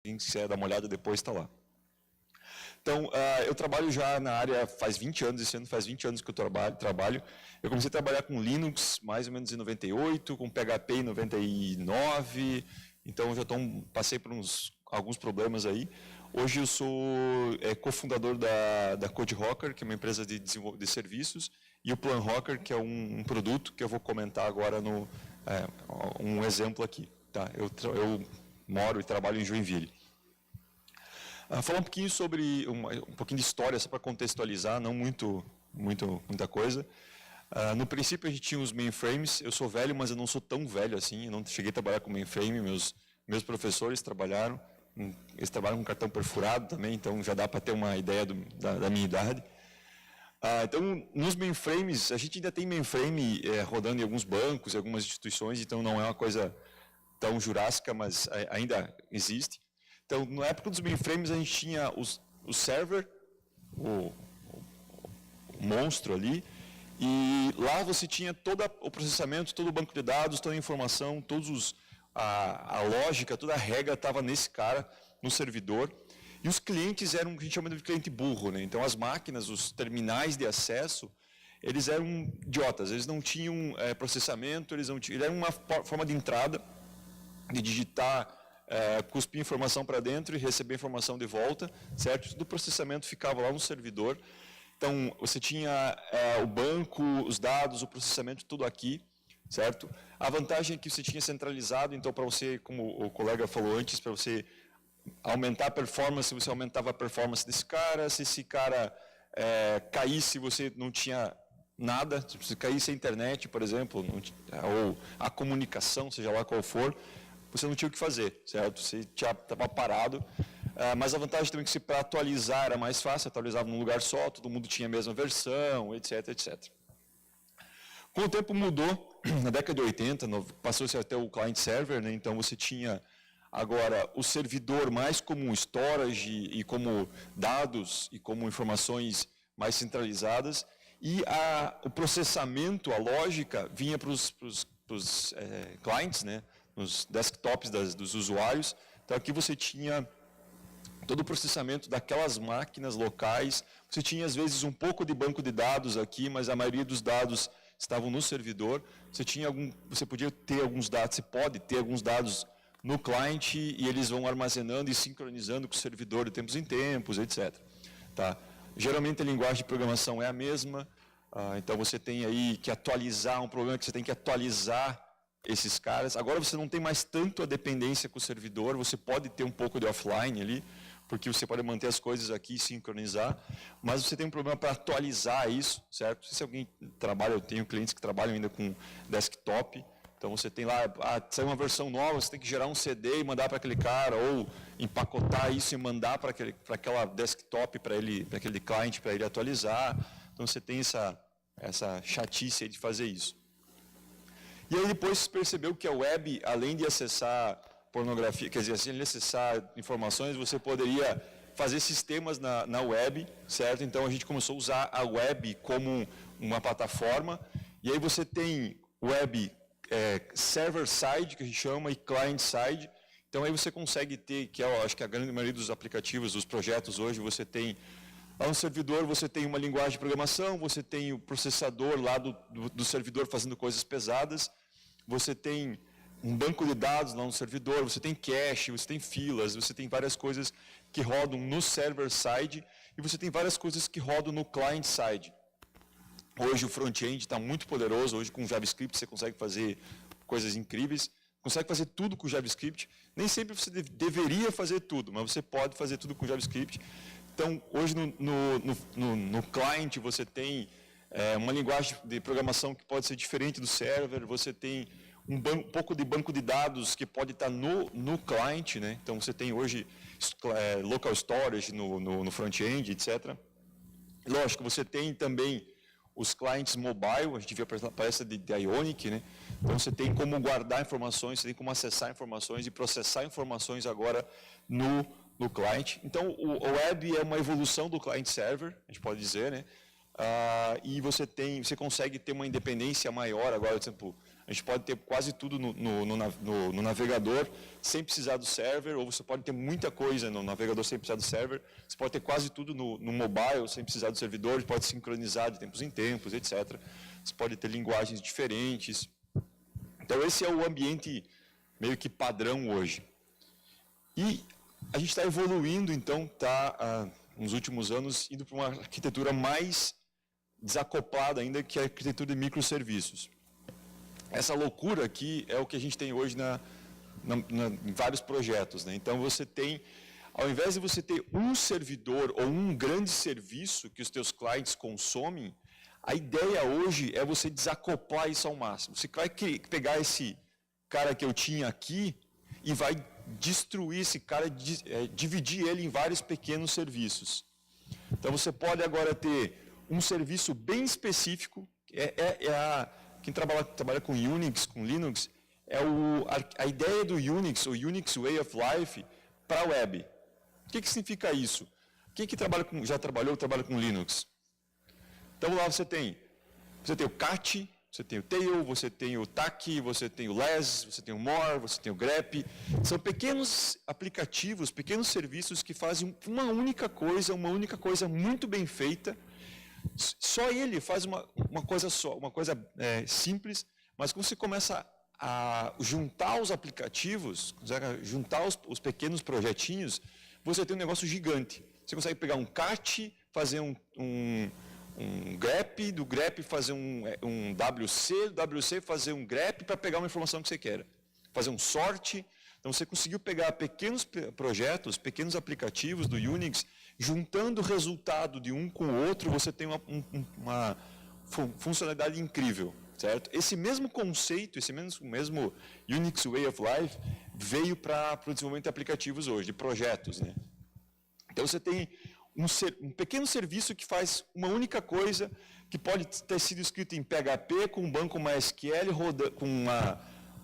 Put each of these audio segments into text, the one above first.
quem quiser dar uma olhada depois está lá. Então, eu trabalho já na área faz 20 anos, esse ano faz 20 anos que eu trabalho. Eu comecei a trabalhar com Linux mais ou menos em 98, com PHP em 99, então já passei por alguns problemas aí. Hoje eu sou cofundador da CodeRocker, que é uma empresa de serviços, e o PlanRocker, que é um produto que eu vou comentar agora um exemplo aqui. Tá? Eu moro e trabalho em Joinville. Falar um pouquinho sobre um pouquinho de história, só para contextualizar, não muita coisa. No princípio a gente tinha os mainframes. Eu sou velho, mas eu não sou tão velho assim. Eu não cheguei a trabalhar com mainframe. Meus professores trabalharam. Eles trabalham com cartão perfurado também, então já dá para ter uma ideia da minha idade. Então, nos mainframes, a gente ainda tem mainframe rodando em alguns bancos, em algumas instituições, então não é uma coisa tão jurássica, mas ainda existe. Então, na época dos mainframes, a gente tinha o server, o monstro ali, e lá você tinha todo o processamento, todo o banco de dados, toda a informação, a lógica, toda a regra estava nesse cara, no servidor. E os clientes eram o que a gente chama de cliente burro, né? Então, as máquinas, os terminais de acesso, eles eram idiotas, eles não tinham processamento, eles eram uma forma de entrada, de digitar, cuspir informação para dentro e receber informação de volta, certo? Todo o processamento ficava lá no servidor. Então, você tinha o banco, os dados, o processamento, tudo aqui, certo? A vantagem é que você tinha centralizado, então, para você, como o colega falou antes, para você aumentar a performance, você aumentava a performance desse cara. Se esse cara caísse, você não tinha nada. Se caísse a internet, por exemplo, ou a comunicação, seja lá qual for, você não tinha o que fazer, certo? Você estava parado. Mas a vantagem também é que para atualizar era mais fácil, atualizava num lugar só, todo mundo tinha a mesma versão, etc, etc. Com o tempo mudou, na década de 80, passou-se até o client-server, né? Então você tinha agora o servidor mais como storage e como dados e como informações mais centralizadas, e o processamento, a lógica, vinha para os clients, né? Nos desktops dos usuários. Então aqui você tinha todo o processamento daquelas máquinas locais. Você tinha às vezes um pouco de banco de dados aqui, mas a maioria dos dados estavam no servidor. Você podia ter alguns dados, você pode ter alguns dados no client e eles vão armazenando e sincronizando com o servidor de tempos em tempos, etc. Tá? Geralmente a linguagem de programação é a mesma. Então você tem aí que atualizar, um problema que você tem que atualizar esses caras. Agora você não tem mais tanto a dependência com o servidor, você pode ter um pouco de offline ali, porque você pode manter as coisas aqui e sincronizar, mas você tem um problema para atualizar isso, certo? Não sei se alguém trabalha, eu tenho clientes que trabalham ainda com desktop, então você tem lá, saiu uma versão nova, você tem que gerar um CD e mandar para aquele cara, ou empacotar isso e mandar para aquela desktop, para aquele cliente, para ele atualizar. Então você tem essa chatice aí de fazer isso. E aí depois percebeu que a web, além de acessar pornografia, quer dizer, além de acessar informações, você poderia fazer sistemas na web, certo? Então a gente começou a usar a web como uma plataforma, e aí você tem web server-side, que a gente chama, e client-side. Então aí você consegue ter, que acho que a grande maioria dos aplicativos, dos projetos hoje, você tem lá no servidor, você tem uma linguagem de programação, você tem o processador lá do servidor fazendo coisas pesadas, você tem um banco de dados lá no servidor, você tem cache, você tem filas, você tem várias coisas que rodam no server-side e você tem várias coisas que rodam no client-side. Hoje o front-end está muito poderoso, hoje com JavaScript você consegue fazer coisas incríveis, consegue fazer tudo com JavaScript. Nem sempre você deveria fazer tudo, mas você pode fazer tudo com JavaScript. Então, hoje no client você tem uma linguagem de programação que pode ser diferente do server, você tem um pouco de banco de dados que pode estar no client, né? Então você tem hoje local storage no front-end, etc. Lógico, você tem também os clientes mobile, a gente viu a palestra de Ionic, né? Então você tem como guardar informações, você tem como acessar informações e processar informações agora no client. Então o web é uma evolução do client-server, a gente pode dizer, né? E você consegue ter uma independência maior agora, por exemplo, A gente pode ter quase tudo no navegador sem precisar do server, ou você pode ter muita coisa no navegador sem precisar do server. Você pode ter quase tudo no mobile sem precisar do servidor, pode sincronizar de tempos em tempos, etc. Você pode ter linguagens diferentes. Então, esse é o ambiente meio que padrão hoje. E a gente está evoluindo, então, nos últimos anos, indo para uma arquitetura mais desacoplada ainda, que é a arquitetura de microserviços. Essa loucura aqui é o que a gente tem hoje em vários projetos, né? Então, você tem, ao invés de você ter um servidor ou um grande serviço que os teus clientes consomem, a ideia hoje é você desacoplar isso ao máximo. Você vai pegar esse cara que eu tinha aqui e vai destruir esse cara, dividir ele em vários pequenos serviços. Então, você pode agora ter um serviço bem específico, quem trabalha com Unix, com Linux, a ideia do Unix, o Unix Way of Life, para a web. O que significa isso? Quem que já trabalha com Linux? Então, lá você tem o cat, você tem o tail, você tem o tac, você tem o less, você tem o more, você tem o grep. São pequenos aplicativos, pequenos serviços que fazem uma única coisa muito bem feita. Só ele faz uma coisa só, uma coisa simples, mas quando você começa a juntar os aplicativos, juntar os pequenos projetinhos, você tem um negócio gigante. Você consegue pegar um cat, fazer um grep, do grep fazer um WC, do WC fazer um grep para pegar uma informação que você quer. Fazer um sort. Então, você conseguiu pegar pequenos projetos, pequenos aplicativos do Unix, juntando o resultado de um com o outro, você tem uma funcionalidade incrível, certo? Esse mesmo conceito, esse mesmo Unix Way of Life, veio para o desenvolvimento de aplicativos hoje, de projetos, né? Então, você tem um pequeno serviço que faz uma única coisa, que pode ter sido escrito em PHP, com um banco MySQL, com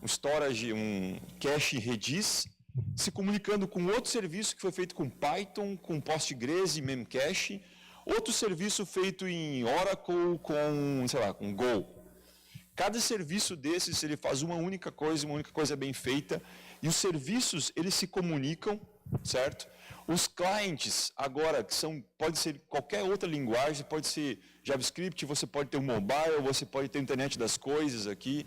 um storage, um cache Redis, se comunicando com outro serviço que foi feito com Python, com Postgres e Memcache, outro serviço feito em Oracle com Go. Cada serviço desses, ele faz uma única coisa bem feita, e os serviços, eles se comunicam, certo? Os clientes, agora, pode ser qualquer outra linguagem, pode ser JavaScript, você pode ter um mobile, você pode ter a internet das coisas aqui.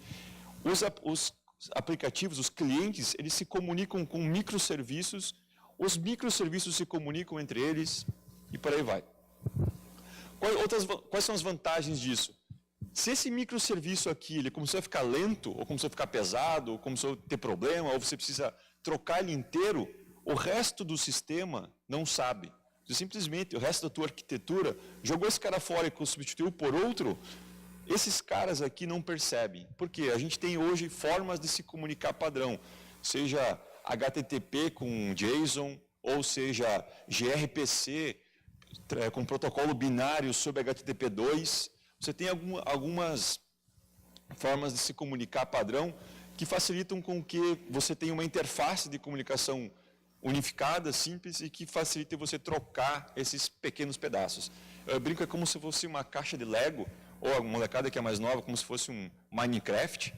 Os aplicativos, os clientes, eles se comunicam com microserviços, os microserviços se comunicam entre eles, e por aí vai. Quais são as vantagens disso? Se esse microserviço aqui, ele começou a ficar lento, ou começou a ficar pesado, ou começou a ter problema, ou você precisa trocar ele inteiro, o resto do sistema não sabe. Você simplesmente, o resto da tua arquitetura, jogou esse cara fora e substituiu por outro, esses caras aqui não percebem. Por quê? A gente tem hoje formas de se comunicar padrão, seja HTTP com JSON, ou seja gRPC com protocolo binário sobre HTTP2. Você tem algumas formas de se comunicar padrão que facilitam com que você tenha uma interface de comunicação unificada, simples, e que facilite você trocar esses pequenos pedaços. Eu brinco, é como se fosse uma caixa de Lego, ou a molecada que é mais nova, como se fosse um Minecraft.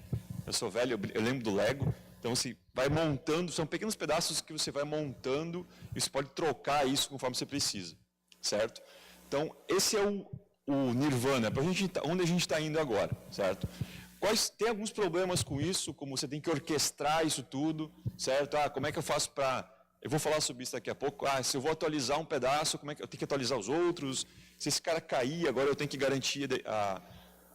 Eu sou velho, eu lembro do Lego. Então, você vai montando, são pequenos pedaços que você vai montando, e você pode trocar isso conforme você precisa, certo? Então, esse é o Nirvana, onde a gente está indo agora, certo? Tem alguns problemas com isso, como você tem que orquestrar isso tudo, certo? Como é que eu faço para... Eu vou falar sobre isso daqui a pouco. Se eu vou atualizar um pedaço, como é que eu tenho que atualizar os outros? Se esse cara cair, agora eu tenho que garantir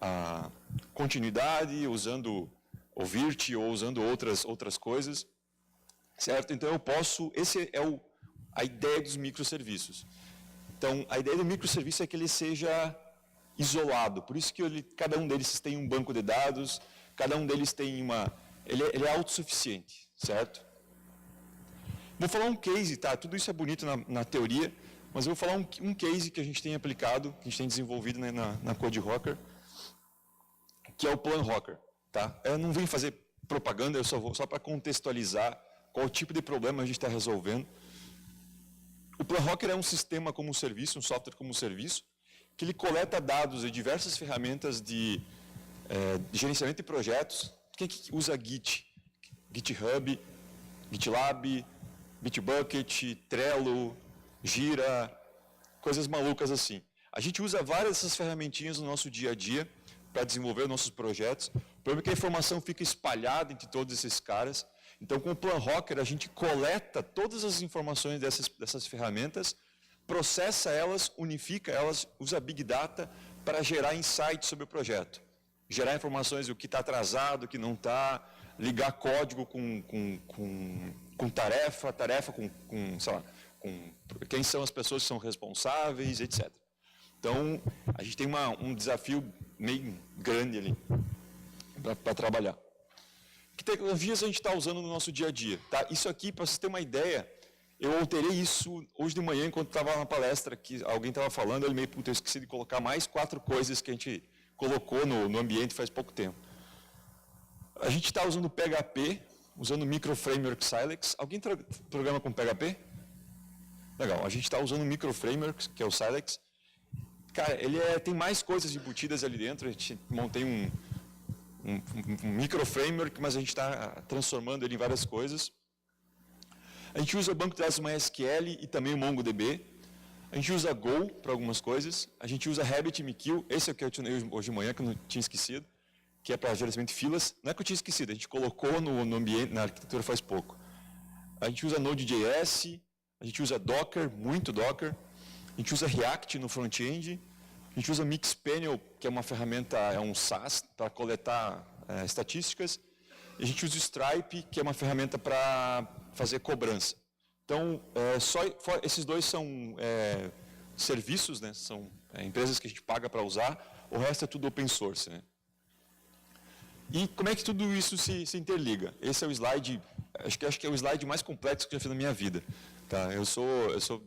a continuidade usando o Virt ou usando outras coisas, certo? Então eu posso... Esse é a ideia dos microserviços. Então, a ideia do microserviço é que ele seja isolado. Por isso que cada um deles tem um banco de dados, cada um deles tem ele é autossuficiente, certo? Vou falar um case, tá? Tudo isso é bonito na teoria, mas eu vou falar um case que a gente tem aplicado, que a gente tem desenvolvido, né, na CodeRocker, que é o PlanRocker, tá? Eu não vim fazer propaganda, eu só para contextualizar qual tipo de problema a gente está resolvendo. O PlanRocker é um sistema como um serviço, um software como um serviço, que ele coleta dados de diversas ferramentas de gerenciamento de projetos, Quem que usa Git? GitHub, GitLab, Bitbucket, Trello, Gira, coisas malucas assim. A gente usa várias dessas ferramentinhas no nosso dia a dia para desenvolver nossos projetos. O problema é que a informação fica espalhada entre todos esses caras. Então, com o Planrocker, a gente coleta todas as informações dessas ferramentas, processa elas, unifica elas, usa Big Data para gerar insights sobre o projeto. Gerar informações do que está atrasado, o que não está, ligar código com tarefa sei lá, com quem são as pessoas que são responsáveis, etc. Então, a gente tem um desafio meio grande ali para trabalhar. Que tecnologias a gente está usando no nosso dia a dia? Tá? Isso aqui, para vocês terem uma ideia, eu alterei isso hoje de manhã, enquanto estava na palestra, que alguém estava falando, eu meio, puta, eu esqueci de colocar mais 4 coisas que a gente colocou no ambiente faz pouco tempo. A gente está usando PHP, usando o Micro Framework Silex. Alguém programa com PHP? Legal, a gente está usando o Micro Framework, que é o Silex. Cara, ele tem mais coisas embutidas ali dentro, a gente montei um Micro Framework, mas a gente está transformando ele em várias coisas. A gente usa o banco de dados MySQL e também o MongoDB. A gente usa Go para algumas coisas. A gente usa RabbitMQ, esse é o que eu tinha hoje de manhã, que eu não tinha esquecido, que é para gerenciamento de filas. Não é que eu tinha esquecido, a gente colocou no ambiente, na arquitetura faz pouco. A gente usa Node.js, a gente usa Docker, muito Docker. A gente usa React no front-end. A gente usa Mixpanel, que é uma ferramenta, é um SaaS, para coletar estatísticas. E a gente usa Stripe, que é uma ferramenta para fazer cobrança. Então, esses dois são serviços, né? São empresas que a gente paga para usar, o resto é tudo open source. Né? E como é que tudo isso se interliga? Esse é o slide, acho que é o slide mais complexo que eu já fiz na minha vida. Tá? Eu sou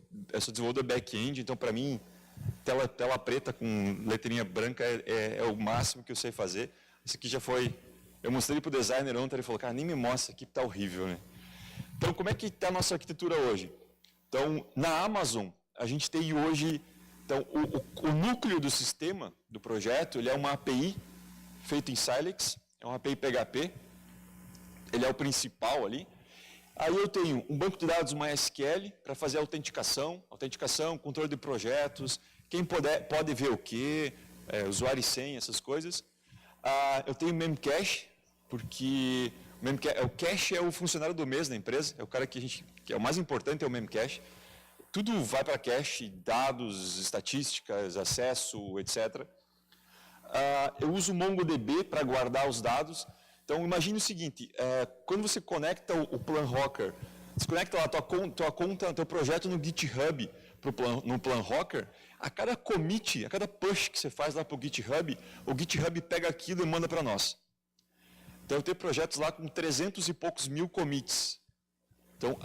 desenvolvedor back-end, então para mim, tela preta com letrinha branca é o máximo que eu sei fazer. Esse aqui já foi... Eu mostrei para o designer ontem, ele falou, cara, nem me mostra aqui, está horrível. Né? Então, como é que está a nossa arquitetura hoje? Então, na Amazon, a gente tem hoje... Então, o núcleo do sistema, do projeto, ele é uma API feita em Silex, é uma API PHP, ele é o principal ali. Aí eu tenho um banco de dados MySQL para fazer autenticação, controle de projetos, quem pode ver o quê, usuário e senha, essas coisas. Eu tenho Memcache, porque o cache é o funcionário do mês na empresa, é o cara que é o mais importante, é o Memcache. Tudo vai para cache, dados, estatísticas, acesso, etc. Eu uso o MongoDB para guardar os dados. Então, imagine o seguinte, quando você conecta o Planrocker, você conecta lá tua conta, teu projeto no GitHub no Planrocker, a cada commit, a cada push que você faz lá para o GitHub pega aquilo e manda para nós. Então, eu tenho projetos lá com 300 e poucos mil commits. Então,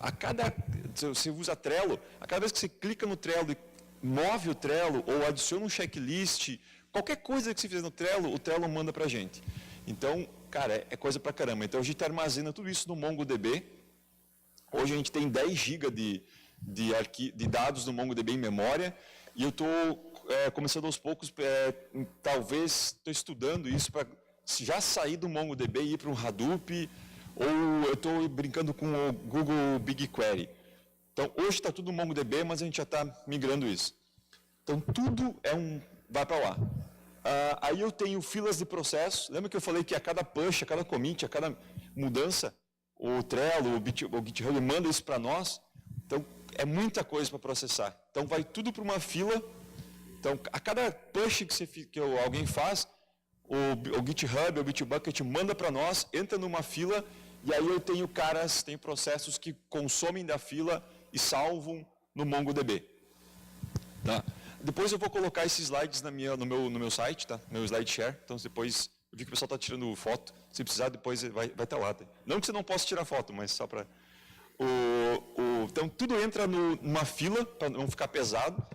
você usa Trello, a cada vez que você clica no Trello e move o Trello ou adiciona um checklist, qualquer coisa que você fizer no Trello, o Trello manda para a gente. Então, cara, é coisa pra caramba. Então, a gente armazena tudo isso no MongoDB. Hoje a gente tem 10 GB de dados no MongoDB em memória. E eu estou começando aos poucos, talvez, estou estudando isso para já sair do MongoDB e ir para um Hadoop, ou eu estou brincando com o Google BigQuery. Então, hoje está tudo no MongoDB, mas a gente já está migrando isso. Então, tudo vai para lá. Aí eu tenho filas de processo. Lembra que eu falei que a cada push, a cada commit, a cada mudança, o Trello, o GitHub manda isso para nós? Então, é muita coisa para processar. Então, vai tudo para uma fila. Então, a cada push que alguém faz, o GitHub, o Bitbucket manda para nós, entra numa fila, e aí eu tenho processos que consomem da fila e salvam no MongoDB. Tá? Depois eu vou colocar esses slides no meu site, tá? Meu SlideShare. Então, depois, eu vi que o pessoal está tirando foto. Se precisar, depois vai estar lá. Tá? Não que você não possa tirar foto, mas só para... Então, tudo entra numa fila, para não ficar pesado.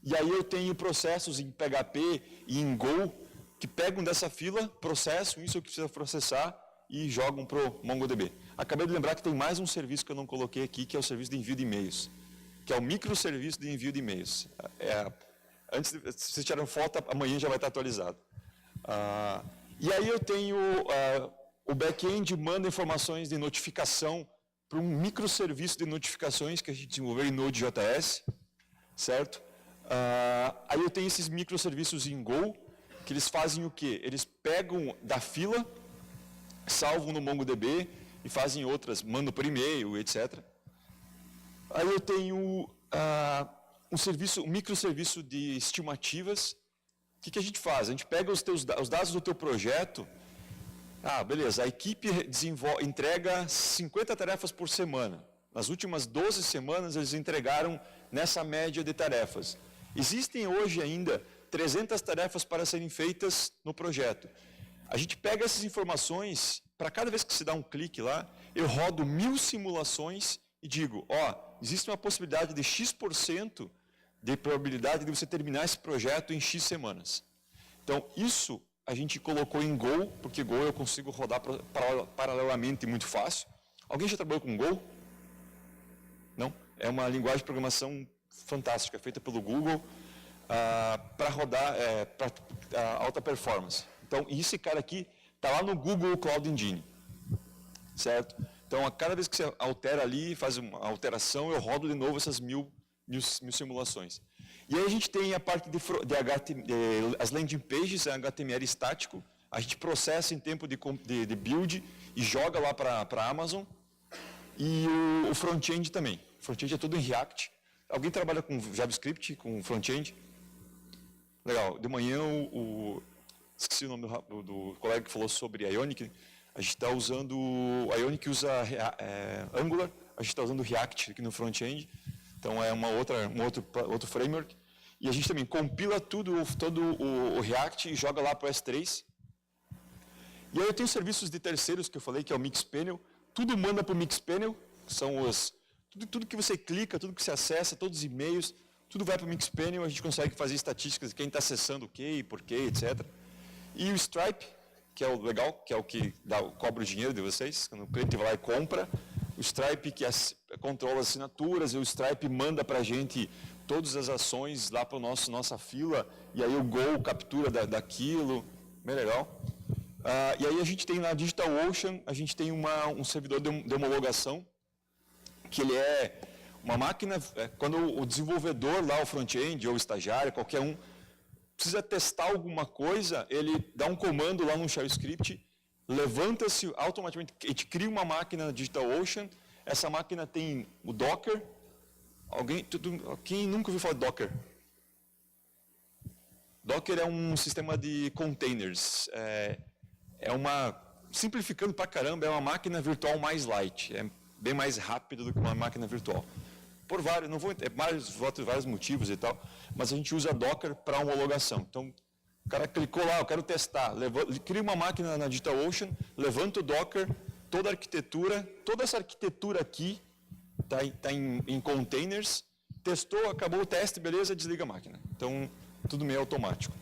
E aí eu tenho processos em PHP e em Go, que pegam dessa fila, processam isso que precisa processar e jogam para o MongoDB. Acabei de lembrar que tem mais um serviço que eu não coloquei aqui, que é o serviço de envio de e-mails, que é o microserviço de envio de e-mails. Antes de vocês tirarem foto, amanhã já vai estar atualizado. E aí eu tenho O back-end manda informações de notificação para um microserviço de notificações que a gente desenvolveu em Node.js, certo? Aí eu tenho esses microserviços em Go, que eles fazem o quê? Eles pegam da fila, salvam no MongoDB e fazem outras, mandam por e-mail, etc. Aí eu tenho um microserviço de estimativas. O que a gente faz? A gente pega os dados do teu projeto. Beleza, a equipe entrega 50 tarefas por semana. Nas últimas 12 semanas, eles entregaram nessa média de tarefas. Existem hoje ainda 300 tarefas para serem feitas no projeto. A gente pega essas informações, para cada vez que se dá um clique lá, eu rodo 1000 simulações e digo, existe uma possibilidade de X% de probabilidade de você terminar esse projeto em X semanas. Então, isso a gente colocou em Go, porque Go eu consigo rodar paralelamente muito fácil. Alguém já trabalhou com Go? Não? É uma linguagem de programação fantástica, feita pelo Google para rodar para alta performance. Então, esse cara aqui está lá no Google Cloud Engine, certo? Então, a cada vez que você altera ali, faz uma alteração, eu rodo de novo essas mil simulações. E aí a gente tem a parte de as landing pages, HTML estático, a gente processa em tempo de build e joga lá para a Amazon. E o front-end também. O front-end é tudo em React. Alguém trabalha com JavaScript, com front-end? Legal. De manhã, esqueci o nome do colega que falou sobre Ionic. A gente está usando, o Ionic usa Angular, a gente está usando React aqui no front-end. Então, é um outro framework. E a gente também compila todo o React e joga lá para o S3. E aí eu tenho serviços de terceiros que eu falei, que é o Mixpanel. Tudo manda para o Mixpanel, são tudo que você clica, tudo que você acessa, todos os e-mails, tudo vai para o Mixpanel, a gente consegue fazer estatísticas de quem está acessando o quê, por quê, etc. E o Stripe, que é o legal, que é o que cobra o dinheiro de vocês, quando o cliente vai lá e compra. O Stripe que controla as assinaturas, e o Stripe manda para a gente todas as ações lá para nossa fila, e aí o Go captura daquilo, bem legal. E aí a gente tem na DigitalOcean, a gente tem um servidor de homologação, que ele é uma máquina, quando o desenvolvedor lá, o front-end ou o estagiário, qualquer um, precisa testar alguma coisa, ele dá um comando lá no shell script, levanta-se automaticamente, a gente cria uma máquina na DigitalOcean, essa máquina tem o Docker. Quem nunca ouviu falar de Docker? Docker é um sistema de containers, simplificando pra caramba, é uma máquina virtual mais light, é bem mais rápido do que uma máquina virtual. Por vários, não vou vários motivos e tal, mas a gente usa Docker para homologação. Então, o cara clicou lá, eu quero testar, cria uma máquina na DigitalOcean, levanta o Docker, toda essa arquitetura aqui está em containers, testou, acabou o teste, beleza, desliga a máquina. Então, tudo meio automático.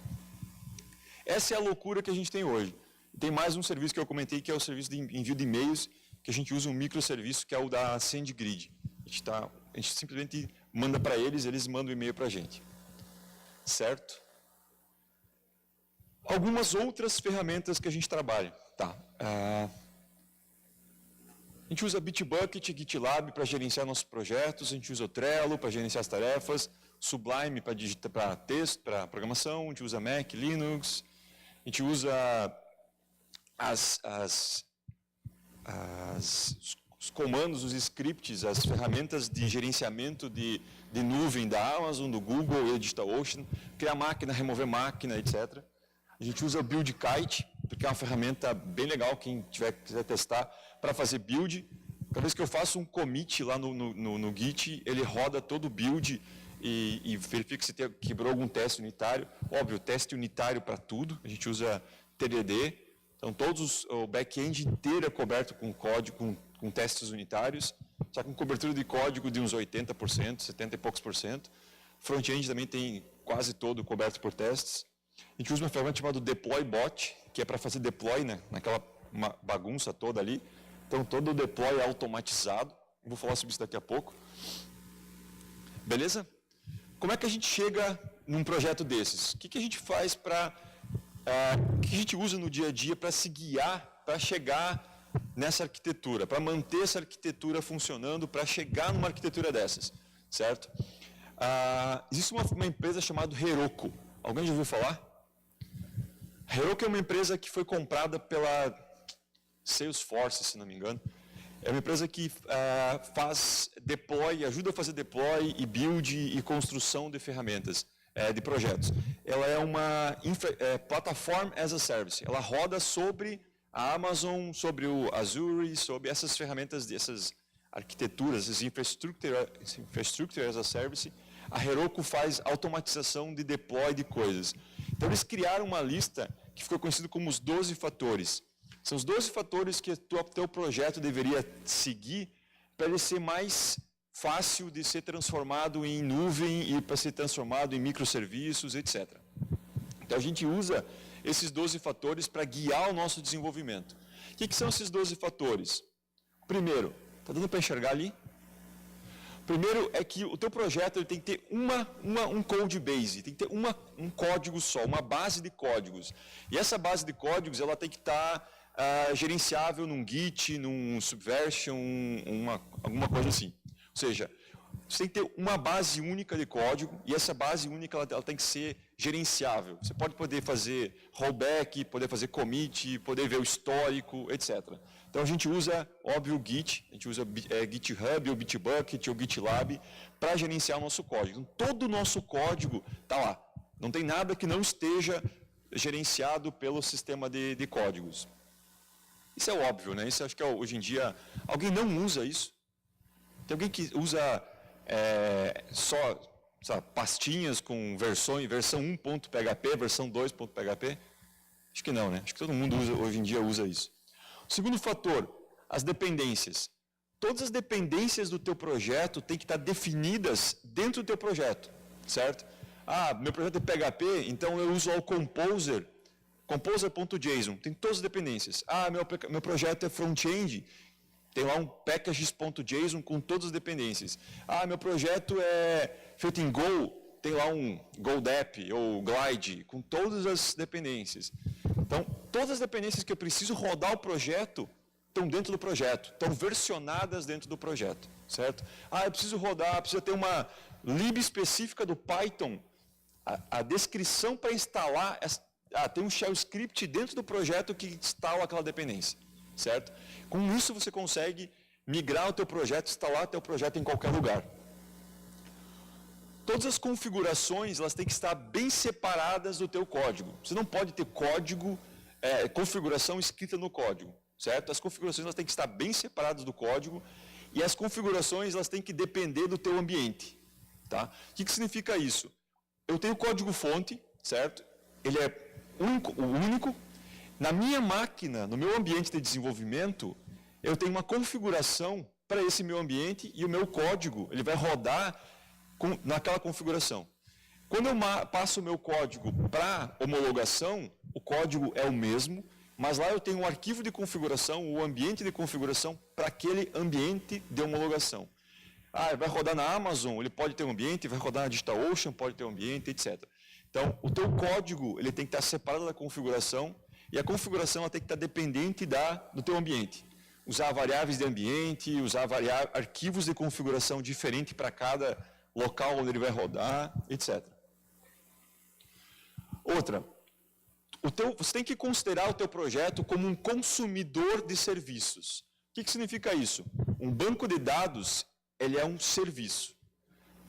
Essa é a loucura que a gente tem hoje. Tem mais um serviço que eu comentei, que é o serviço de envio de e-mails, que a gente usa um microserviço, que é o da SendGrid. A gente simplesmente manda para eles mandam e-mail para a gente. Certo? Algumas outras ferramentas que a gente trabalha. A gente usa Bitbucket e GitLab para gerenciar nossos projetos, a gente usa o Trello para gerenciar as tarefas, Sublime para texto, para programação, a gente usa Mac, Linux, a gente usa os comandos, os scripts, as ferramentas de gerenciamento de nuvem da Amazon, do Google e da DigitalOcean, criar máquina, remover máquina, etc. A gente usa o BuildKite, porque é uma ferramenta bem legal, quem quiser testar, para fazer build. Cada vez que eu faço um commit lá no Git, ele roda todo o build e verifica se quebrou algum teste unitário. Óbvio, teste unitário para tudo, a gente usa TDD. Então, o back-end inteiro é coberto com código, com testes unitários, só com cobertura de código de uns 80%, 70 e poucos por cento. Front-end também tem quase todo coberto por testes. A gente usa uma ferramenta chamada DeployBot, que é para fazer deploy, né, naquela bagunça toda ali. Então, todo o deploy é automatizado. Vou falar sobre isso daqui a pouco. Beleza? Como é que a gente chega num projeto desses? O que a gente faz para... o que a gente usa no dia a dia para se guiar para chegar nessa arquitetura, para manter essa arquitetura funcionando, para chegar numa arquitetura dessas, certo? Existe uma empresa chamada Heroku. Alguém já ouviu falar? Heroku é uma empresa que foi comprada pela Salesforce, se não me engano. É uma empresa que faz deploy, ajuda a fazer deploy e build e construção de ferramentas, de projetos. Ela é uma platform as a service. Ela roda sobre a Amazon, sobre o Azure, sobre essas ferramentas, essas arquiteturas, essas infrastructure as a service. A Heroku faz automatização de deploy de coisas. Então, eles criaram uma lista que ficou conhecida como os 12 fatores. São os 12 fatores que o teu projeto deveria seguir para ele ser mais fácil de ser transformado em nuvem e para ser transformado em microserviços, etc. Então, a gente usa esses 12 fatores para guiar o nosso desenvolvimento. O que são esses 12 fatores? Primeiro, está dando para enxergar ali? Primeiro é que o teu projeto ele tem que ter um code base, tem que ter um código só, uma base de códigos. E essa base de códigos ela tem que estar gerenciável num Git, num Subversion, alguma coisa assim. Ou seja, você tem que ter uma base única de código e essa base única ela tem que ser gerenciável. Você pode poder fazer rollback, poder fazer commit, poder ver o histórico, etc. Então a gente usa, óbvio, o Git, a gente usa GitHub, ou Bitbucket, ou GitLab para gerenciar o nosso código. Então, todo o nosso código está lá. Não tem nada que não esteja gerenciado pelo sistema de códigos. Isso é óbvio, né? Isso acho que hoje em dia, alguém não usa isso? Tem alguém que usa só sabe, pastinhas com versão 1.php, versão 2.php? Acho que não, né? Acho que todo mundo hoje em dia usa isso. O segundo fator, as dependências. Todas as dependências do teu projeto têm que estar definidas dentro do teu projeto, certo? Meu projeto é PHP, então eu uso o Composer, composer.json, tem todas as dependências. Meu projeto é front-end, tem lá um packages.json com todas as dependências. Meu projeto é feito em Go, tem lá um GoDep ou Glide com todas as dependências. Então, todas as dependências que eu preciso rodar o projeto estão dentro do projeto, estão versionadas dentro do projeto, certo? Eu preciso rodar, precisa ter uma lib específica do Python, a descrição para instalar, tem um shell script dentro do projeto que instala aquela dependência, certo? Com isso você consegue migrar o teu projeto, instalar o teu projeto em qualquer lugar. Todas as configurações elas têm que estar bem separadas do teu código. Você não pode ter configuração escrita no código, certo? As configurações elas têm que estar bem separadas do código e as configurações elas têm que depender do teu ambiente, tá? O que significa isso? Eu tenho código fonte, certo? Ele é único. Na minha máquina, no meu ambiente de desenvolvimento, eu tenho uma configuração para esse meu ambiente e o meu código ele vai rodar naquela configuração. Quando eu passo o meu código para homologação, o código é o mesmo, mas lá eu tenho um arquivo de configuração, o ambiente de configuração para aquele ambiente de homologação. Vai rodar na Amazon, ele pode ter um ambiente, vai rodar na DigitalOcean, pode ter um ambiente, etc. Então, o teu código ele tem que estar separado da configuração e a configuração ela tem que estar dependente do teu ambiente. Usar variáveis de ambiente, usar arquivos de configuração diferente para cada local onde ele vai rodar, etc. Outra, você tem que considerar o teu projeto como um consumidor de serviços. O que significa isso? Um banco de dados, ele é um serviço,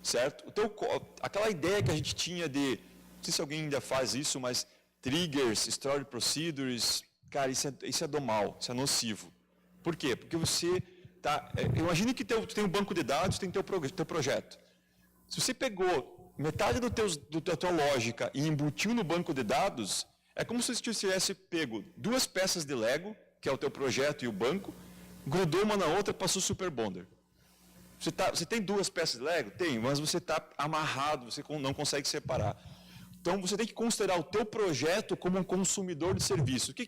certo? Aquela ideia que a gente tinha de, não sei se alguém ainda faz isso, mas triggers, stored procedures, cara, isso é do mal, isso é nocivo. Por quê? Porque você imagine que tem um banco de dados, tem teu projeto. Se você pegou metade da tua lógica e embutiu no banco de dados, é como se você tivesse pego duas peças de Lego, que é o teu projeto e o banco, grudou uma na outra e passou Super Bonder. Você tem duas peças de Lego? Tem, mas você está amarrado, você não consegue separar. Então, você tem que considerar o teu projeto como um consumidor de serviços. O que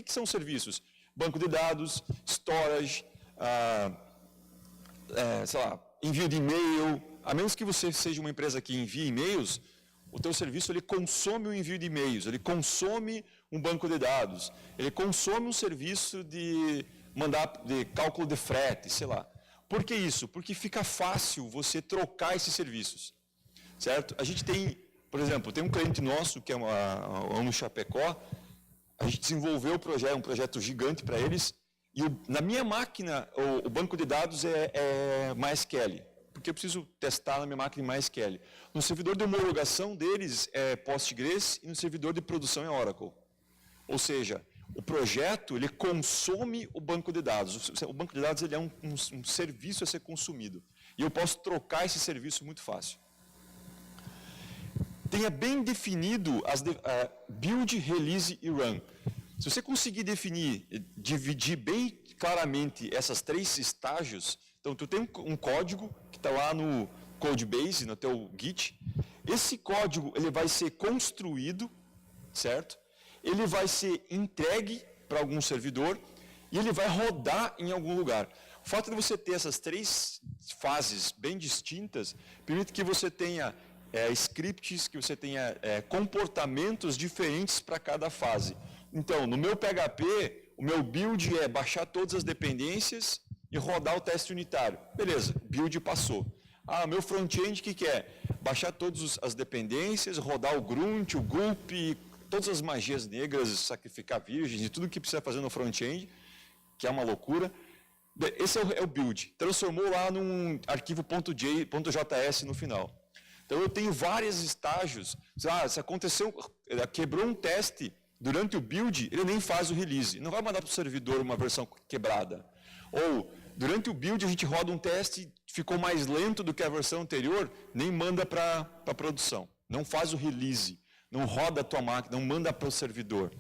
são serviços? Banco de dados, storage, envio de e-mail. A menos que você seja uma empresa que envie e-mails, o teu serviço ele consome o envio de e-mails, ele consome um banco de dados, ele consome um serviço de cálculo de frete, sei lá. Por que isso? Porque fica fácil você trocar esses serviços, certo? A gente tem, por exemplo, tem um cliente nosso, que é no Chapecó, a gente desenvolveu um projeto gigante para eles, e na minha máquina, o banco de dados é MySQL, porque eu preciso testar na minha máquina em MySQL. No servidor de homologação deles é Postgres e no servidor de produção é Oracle. Ou seja, o projeto ele consome o banco de dados. O banco de dados ele é um serviço a ser consumido. E eu posso trocar esse serviço muito fácil. Tenha bem definido build, release e run. Se você conseguir dividir bem claramente essas 3 estágios, então tu tem um código que está lá no Codebase, no teu Git. Esse código ele vai ser construído, certo? Ele vai ser entregue para algum servidor e ele vai rodar em algum lugar. O fato de você ter essas 3 fases bem distintas permite que você tenha scripts, que você tenha comportamentos diferentes para cada fase. Então, no meu PHP, o meu build é baixar todas as dependências e rodar o teste unitário. Beleza, build passou. Ah, meu front-end, o que é? Baixar todas as dependências, rodar o grunt, o gulp, todas as magias negras, sacrificar virgens e tudo que precisa fazer no front-end, que é uma loucura. Esse é o build. Transformou lá num arquivo .js no final. Então, eu tenho vários estágios. Se aconteceu, quebrou um teste durante o build, ele nem faz o release. Não vai mandar para o servidor uma versão quebrada. Ou, durante o build, a gente roda um teste, ficou mais lento do que a versão anterior, nem manda para a produção. Não faz o release. Não roda a tua máquina, não manda para o servidor.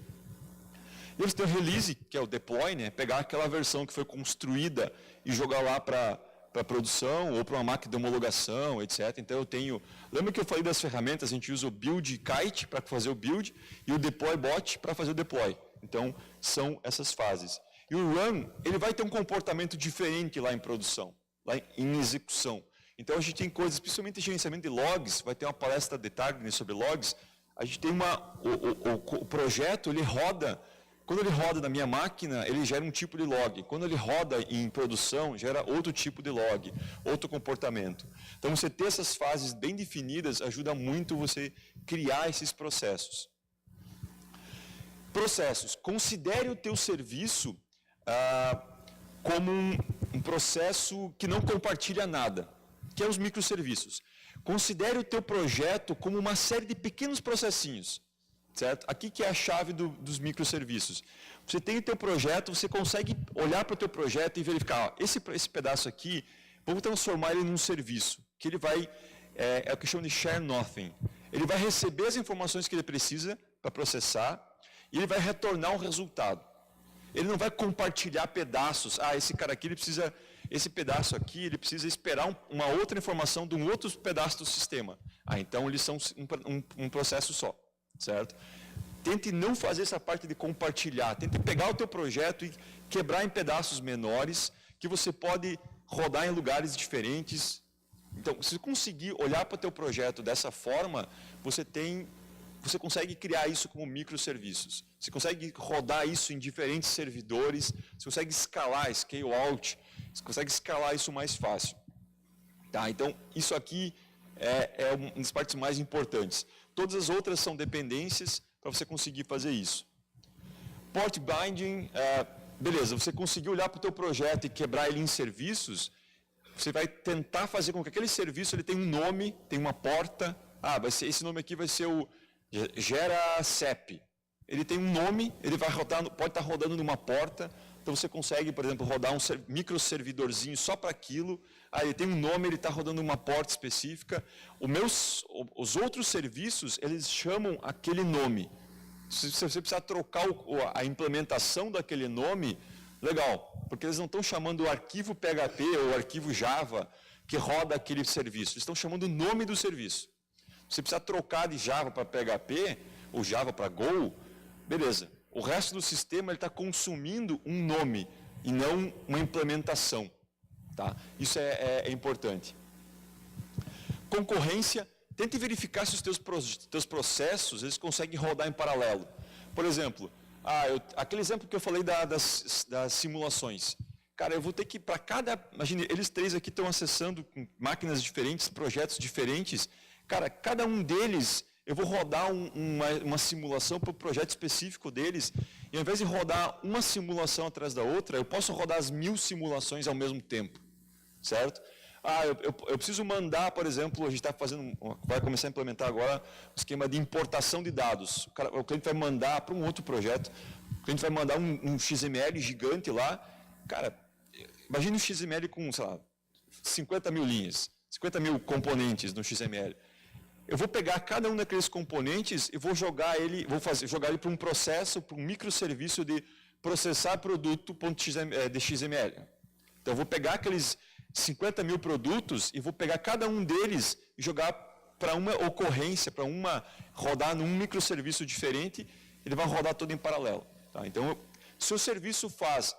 E eles têm o release, que é o deploy, né? Pegar aquela versão que foi construída e jogar lá para produção ou para uma máquina de homologação, etc. Então eu tenho... Lembra que eu falei das ferramentas? A gente usa o build kite para fazer o build e o deploy bot para fazer o deploy. Então são essas fases. E o run, ele vai ter um comportamento diferente lá em produção, lá em execução. Então a gente tem coisas, principalmente gerenciamento de logs, vai ter uma palestra de Target sobre logs. A gente tem o projeto, ele roda, quando ele roda na minha máquina, ele gera um tipo de log. Quando ele roda em produção, gera outro tipo de log, outro comportamento. Então, você ter essas fases bem definidas ajuda muito você criar esses processos. Processos. Considere o teu serviço como um processo que não compartilha nada, que é os microserviços. Considere o teu projeto como uma série de pequenos processinhos, certo? Aqui que é a chave dos microserviços. Você tem o teu projeto, você consegue olhar para o teu projeto e verificar, esse pedaço aqui, vamos transformar ele num serviço, que ele vai, é o que chama de share nothing. Ele vai receber as informações que ele precisa para processar e ele vai retornar um resultado. Ele não vai compartilhar pedaços. Ah, esse cara aqui, esse pedaço aqui, ele precisa esperar uma outra informação de um outro pedaço do sistema. Ah, então eles são um processo só, certo? Tente não fazer essa parte de compartilhar. Tente pegar o teu projeto e quebrar em pedaços menores, que você pode rodar em lugares diferentes. Então, se conseguir olhar para o teu projeto dessa forma, você consegue criar isso como microserviços. Você consegue rodar isso em diferentes servidores, você consegue escalar, scale out, você consegue escalar isso mais fácil. Tá? Então, isso aqui é uma das partes mais importantes. Todas as outras são dependências para você conseguir fazer isso. Port binding, beleza, você conseguiu olhar para o teu projeto e quebrar ele em serviços, você vai tentar fazer com que aquele serviço ele tenha um nome, tenha uma porta. Esse nome aqui vai ser o gera CEP. Ele tem um nome, ele vai rodar, pode estar rodando numa porta, então você consegue, por exemplo, rodar um microservidorzinho só para aquilo. Ele tem um nome, ele está rodando uma porta específica. Os outros serviços, eles chamam aquele nome. Se você precisar trocar a implementação daquele nome, legal, porque eles não estão chamando o arquivo PHP ou o arquivo Java que roda aquele serviço, eles estão chamando o nome do serviço. Se você precisar trocar de Java para PHP, ou Java para Go, beleza. O resto do sistema está consumindo um nome e não uma implementação. Tá? Isso é importante. Concorrência, tente verificar se os teus processos eles conseguem rodar em paralelo. Por exemplo, aquele exemplo que eu falei das simulações. Cara, eu vou ter que, para cada... Imagine, eles três aqui estão acessando com máquinas diferentes, projetos diferentes. Cara, cada um deles, eu vou rodar uma simulação para o projeto específico deles. E ao invés de rodar uma simulação atrás da outra, eu posso rodar as 1000 simulações ao mesmo tempo. Certo? Eu preciso mandar, por exemplo, a gente vai começar a implementar agora um esquema de importação de dados. O cliente vai mandar para um outro projeto, o cliente vai mandar um XML gigante lá. Cara, imagine um XML com, sei lá, 50 mil linhas, 50 mil componentes no XML. Eu vou pegar cada um daqueles componentes e vou jogar ele para um processo, para um microserviço de processar produto.xml. Então, eu vou pegar aqueles 50 mil produtos e vou pegar cada um deles e jogar para uma ocorrência, rodar num microserviço diferente, ele vai rodar todo em paralelo. Tá? Então, se o serviço faz,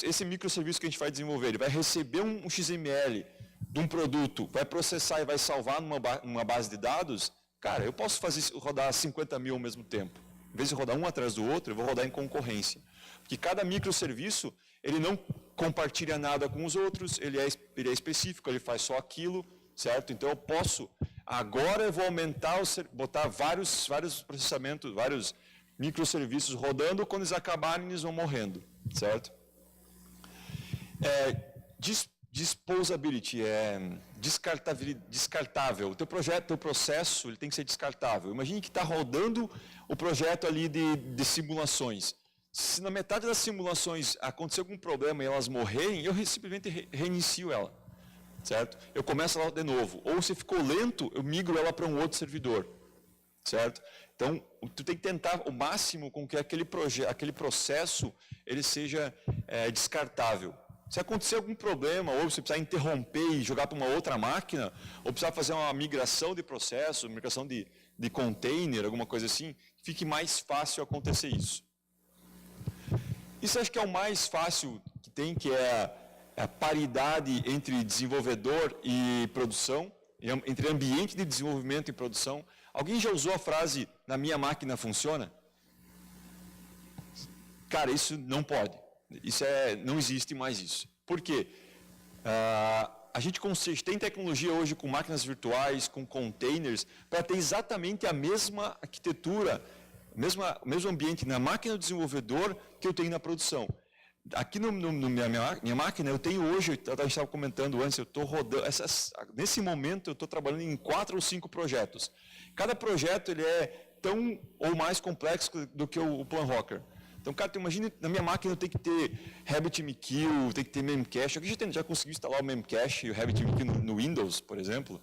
esse microserviço que a gente vai desenvolver, ele vai receber um XML de um produto, vai processar e vai salvar numa base de dados, cara, eu posso rodar 50 mil ao mesmo tempo. Em vez de rodar um atrás do outro, eu vou rodar em concorrência. Porque cada microserviço, ele não compartilha nada com os outros, ele é específico, ele faz só aquilo, certo? Então eu posso, agora eu vou botar vários processamentos, vários microserviços rodando, quando eles acabarem, eles vão morrendo, certo? Disposability, descartável. O teu processo, ele tem que ser descartável. Imagine que está rodando o projeto ali de simulações. Se na metade das simulações acontecer algum problema e elas morrerem, eu simplesmente reinicio ela, certo? Eu começo ela de novo. Ou se ficou lento, eu migro ela para um outro servidor, certo? Então, tu tem que tentar o máximo com que aquele processo ele seja descartável. Se acontecer algum problema, ou se precisar interromper e jogar para uma outra máquina, ou precisar fazer uma migração de processo, migração de container, alguma coisa assim, fique mais fácil acontecer isso. Isso acho que é o mais fácil que tem, que é a paridade entre desenvolvedor e produção, entre ambiente de desenvolvimento e produção. Alguém já usou a frase, na minha máquina funciona? Cara, isso não pode. Não existe mais isso. Por quê? A gente tem tecnologia hoje com máquinas virtuais, com containers, para ter exatamente a mesma arquitetura, o mesmo ambiente na máquina do desenvolvedor que eu tenho na produção. Aqui na minha máquina, eu tenho hoje, a gente estava comentando antes, eu estou rodando, nesse momento eu estou trabalhando em 4 ou 5 projetos. Cada projeto ele é tão ou mais complexo do que o Planrocker. Então, cara, imagina, na minha máquina eu tenho que ter RabbitMQ, tem que ter Memcache. Aqui já conseguiu instalar o Memcache e o RabbitMQ no Windows, por exemplo.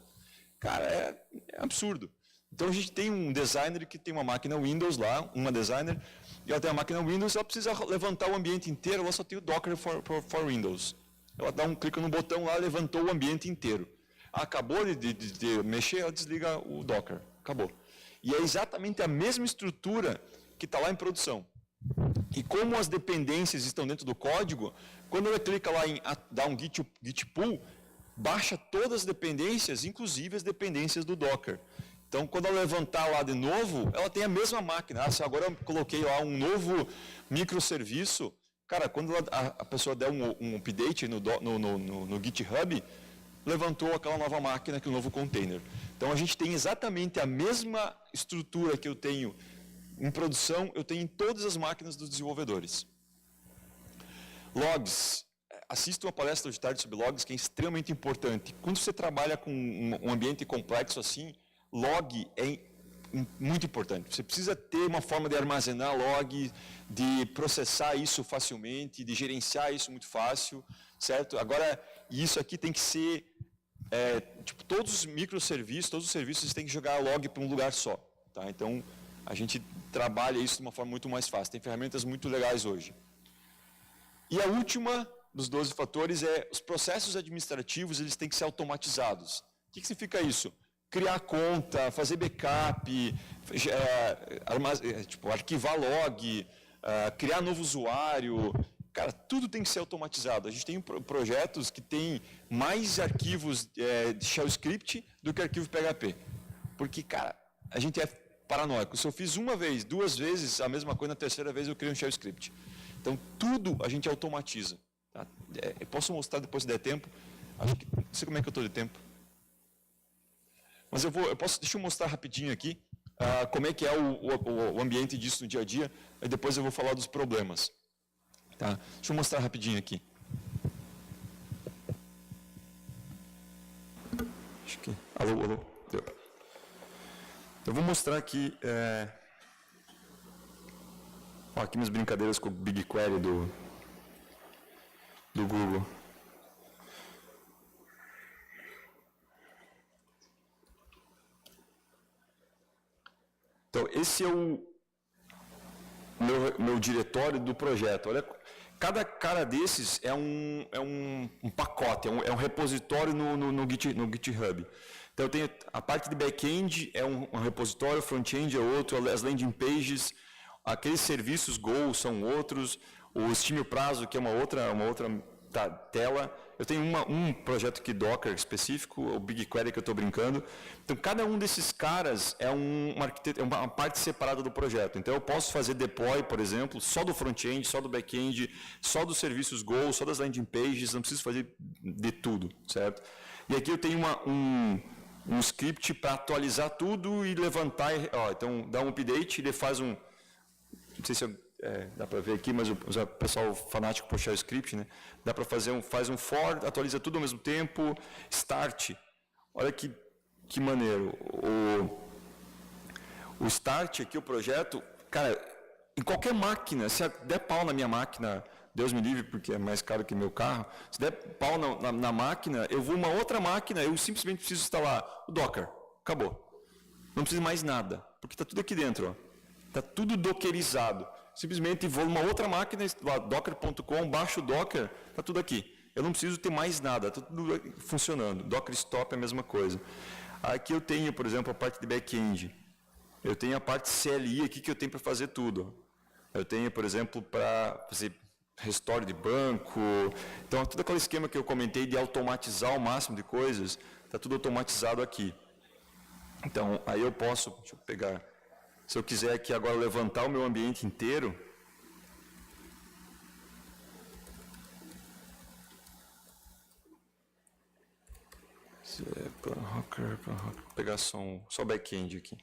Cara, é absurdo. Então, a gente tem um designer que tem uma máquina Windows lá, uma designer, e ela tem uma máquina Windows, ela precisa levantar o ambiente inteiro, ela só tem o Docker for Windows. Ela dá um clique no botão lá, levantou o ambiente inteiro. Acabou de mexer, ela desliga o Docker. Acabou. E é exatamente a mesma estrutura que está lá em produção. E como as dependências estão dentro do código, quando ela clica lá em dar um git pull, baixa todas as dependências, inclusive as dependências do Docker. Então, quando ela levantar lá de novo, ela tem a mesma máquina. Se agora eu coloquei lá um novo microserviço, cara, quando a pessoa der um update no GitHub, levantou aquela nova máquina, aquele novo container. Então, a gente tem exatamente a mesma estrutura que eu tenho em produção, eu tenho em todas as máquinas dos desenvolvedores. Logs. Assista uma palestra de tarde sobre logs, que é extremamente importante. Quando você trabalha com um ambiente complexo assim, log é muito importante. Você precisa ter uma forma de armazenar log, de processar isso facilmente, de gerenciar isso muito fácil, certo? Agora, isso aqui tem que ser, todos os microserviços, todos os serviços têm que jogar log para um lugar só. Tá? Então, a gente trabalha isso de uma forma muito mais fácil. Tem ferramentas muito legais hoje. E a última dos 12 fatores é os processos administrativos, eles têm que ser automatizados. O que significa isso? Criar conta, fazer backup, arquivar log, criar novo usuário. Cara, tudo tem que ser automatizado. A gente tem projetos que têm mais arquivos de shell script do que arquivo PHP. Porque, cara, a gente paranoico. Se eu fiz uma vez, 2 vezes, a mesma coisa, na terceira vez eu crio um shell script. Então, tudo a gente automatiza. Tá? Eu posso mostrar depois se der tempo. Acho que, não sei como é que eu estou de tempo. Mas deixa eu mostrar rapidinho aqui como é que é o ambiente disso no dia a dia, e depois eu vou falar dos problemas. Tá? Deixa eu mostrar rapidinho aqui. Acho que... Alô? Deu. Eu vou mostrar aqui... aqui minhas brincadeiras com o BigQuery do Google. Então, esse é o meu diretório do projeto. Olha, cada cara desses é um pacote, é um repositório no GitHub. Então, eu tenho a parte de back-end é um repositório, front-end é outro, as landing pages, aqueles serviços Go são outros, o estime o prazo, que é uma outra tela. Eu tenho um projeto aqui Docker específico, o BigQuery que eu estou brincando. Então, cada um desses caras é uma parte separada do projeto. Então, eu posso fazer deploy, por exemplo, só do front-end, só do back-end, só dos serviços Go, só das landing pages, não preciso fazer de tudo, certo? E aqui eu tenho um script para atualizar tudo e levantar, então dá um update, ele faz não sei se dá para ver aqui, mas o pessoal fanático por shell script, né? Dá para fazer faz um for, atualiza tudo ao mesmo tempo, start. Olha que maneiro. O start aqui, o projeto, cara, em qualquer máquina, se der pau na minha máquina, Deus me livre, porque é mais caro que meu carro, se der pau na máquina, eu vou uma outra máquina, eu simplesmente preciso instalar o Docker. Acabou. Não preciso mais nada, porque está tudo aqui dentro. Está tudo dockerizado. Simplesmente vou numa outra máquina, docker.com, baixo o Docker, está tudo aqui. Eu não preciso ter mais nada, está tudo funcionando. Docker Stop é a mesma coisa. Aqui eu tenho, por exemplo, a parte de back-end. Eu tenho a parte CLI aqui que eu tenho para fazer tudo. Eu tenho, por exemplo, para fazer restore de banco. Então, todo aquele esquema que eu comentei de automatizar o máximo de coisas, está tudo automatizado aqui. Então, aí eu posso, deixa eu pegar... Se eu quiser aqui agora levantar o meu ambiente inteiro, vou pegar só back-end aqui.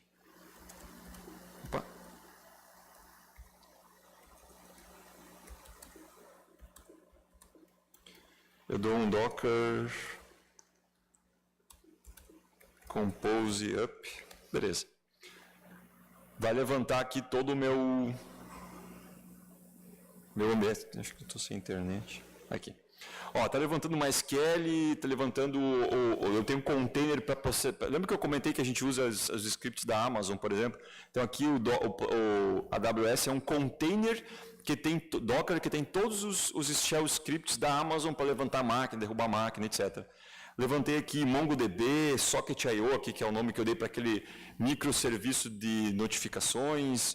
Opa. Eu dou um Docker compose up, beleza. Vai levantar aqui todo o meu ambiente. Acho que eu estou sem internet. Aqui. Está levantando uma SQL, está levantando. Eu tenho um container para você. Lembra que eu comentei que a gente usa os scripts da Amazon, por exemplo? Então aqui o AWS é um container que tem Docker, que tem todos os shell scripts da Amazon para levantar a máquina, derrubar a máquina, etc. Levantei aqui MongoDB, Socket.io, aqui, que é o nome que eu dei para aquele microserviço de notificações.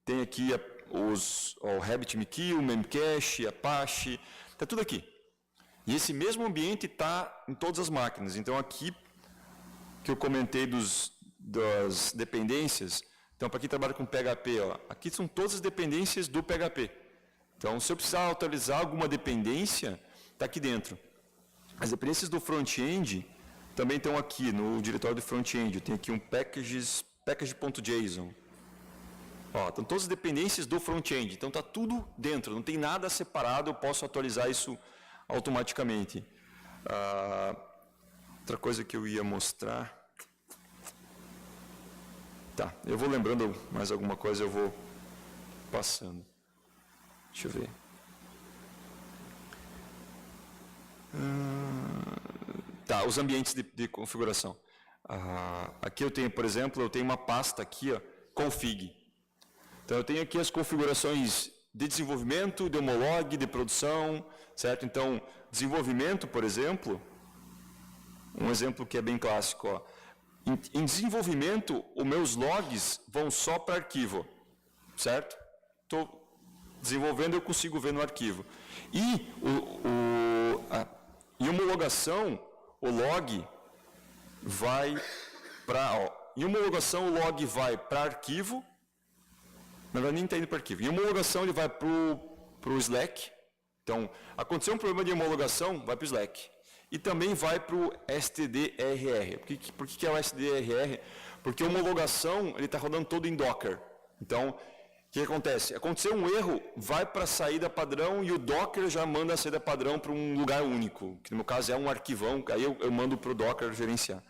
Tem aqui o RabbitMQ, o Memcache, Apache, está tudo aqui. E esse mesmo ambiente está em todas as máquinas. Então, aqui que eu comentei das dependências, então, para quem trabalha com PHP, aqui são todas as dependências do PHP. Então, se eu precisar atualizar alguma dependência, está aqui dentro. As dependências do front-end também estão aqui no diretório do front-end. Eu tenho aqui um package.json. Estão todas as dependências do front-end. Então está tudo dentro, não tem nada separado, eu posso atualizar isso automaticamente. Outra coisa que eu ia mostrar. Tá, eu vou lembrando mais alguma coisa, eu vou passando. Deixa eu ver. Tá, os ambientes de configuração. Aqui eu tenho, por exemplo, eu tenho uma pasta aqui, config. Então eu tenho aqui as configurações de desenvolvimento, de homolog, de produção, certo? Então, desenvolvimento, por exemplo, um exemplo que é bem clássico, em desenvolvimento, os meus logs vão só para arquivo, certo? Estou desenvolvendo, eu consigo ver no arquivo. E em homologação, o log vai para... Em homologação, o log vai para arquivo, na verdade nem está indo para arquivo. Em homologação, ele vai para o Slack. Então, aconteceu um problema de homologação, vai para o Slack. E também vai para o STDRR. Por que é o STDRR? Porque a homologação ele está rodando todo em Docker. Então, o que acontece? Aconteceu um erro, vai para a saída padrão e o Docker já manda a saída padrão para um lugar único, que no meu caso é um arquivão, aí eu mando para o Docker gerenciar.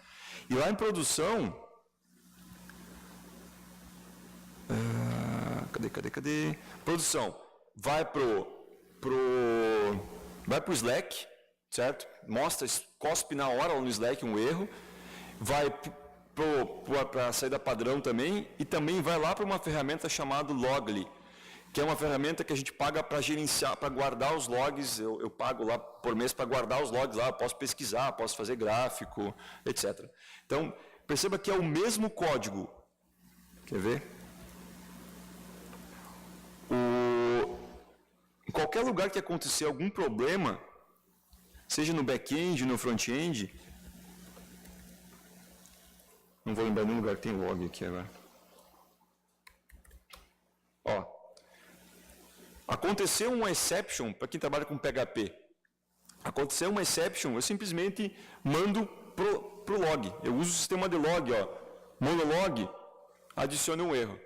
E lá em produção... Cadê? Produção. Vai para o Slack, certo? Mostra, cospe na hora no Slack um erro. Vai para a saída padrão também, e também vai lá para uma ferramenta chamada Logly, que é uma ferramenta que a gente paga para gerenciar, para guardar os logs, eu pago lá por mês para guardar os logs lá, eu posso pesquisar, posso fazer gráfico, etc. Então, perceba que é o mesmo código. Quer ver? Em qualquer lugar que acontecer algum problema, seja no back-end, no front-end, não vou lembrar nenhum lugar que tem log aqui agora. Ó, aconteceu uma exception, para quem trabalha com PHP, aconteceu uma exception, eu simplesmente mando pro log. Eu uso o sistema de log, ó, monolog, adiciona um erro.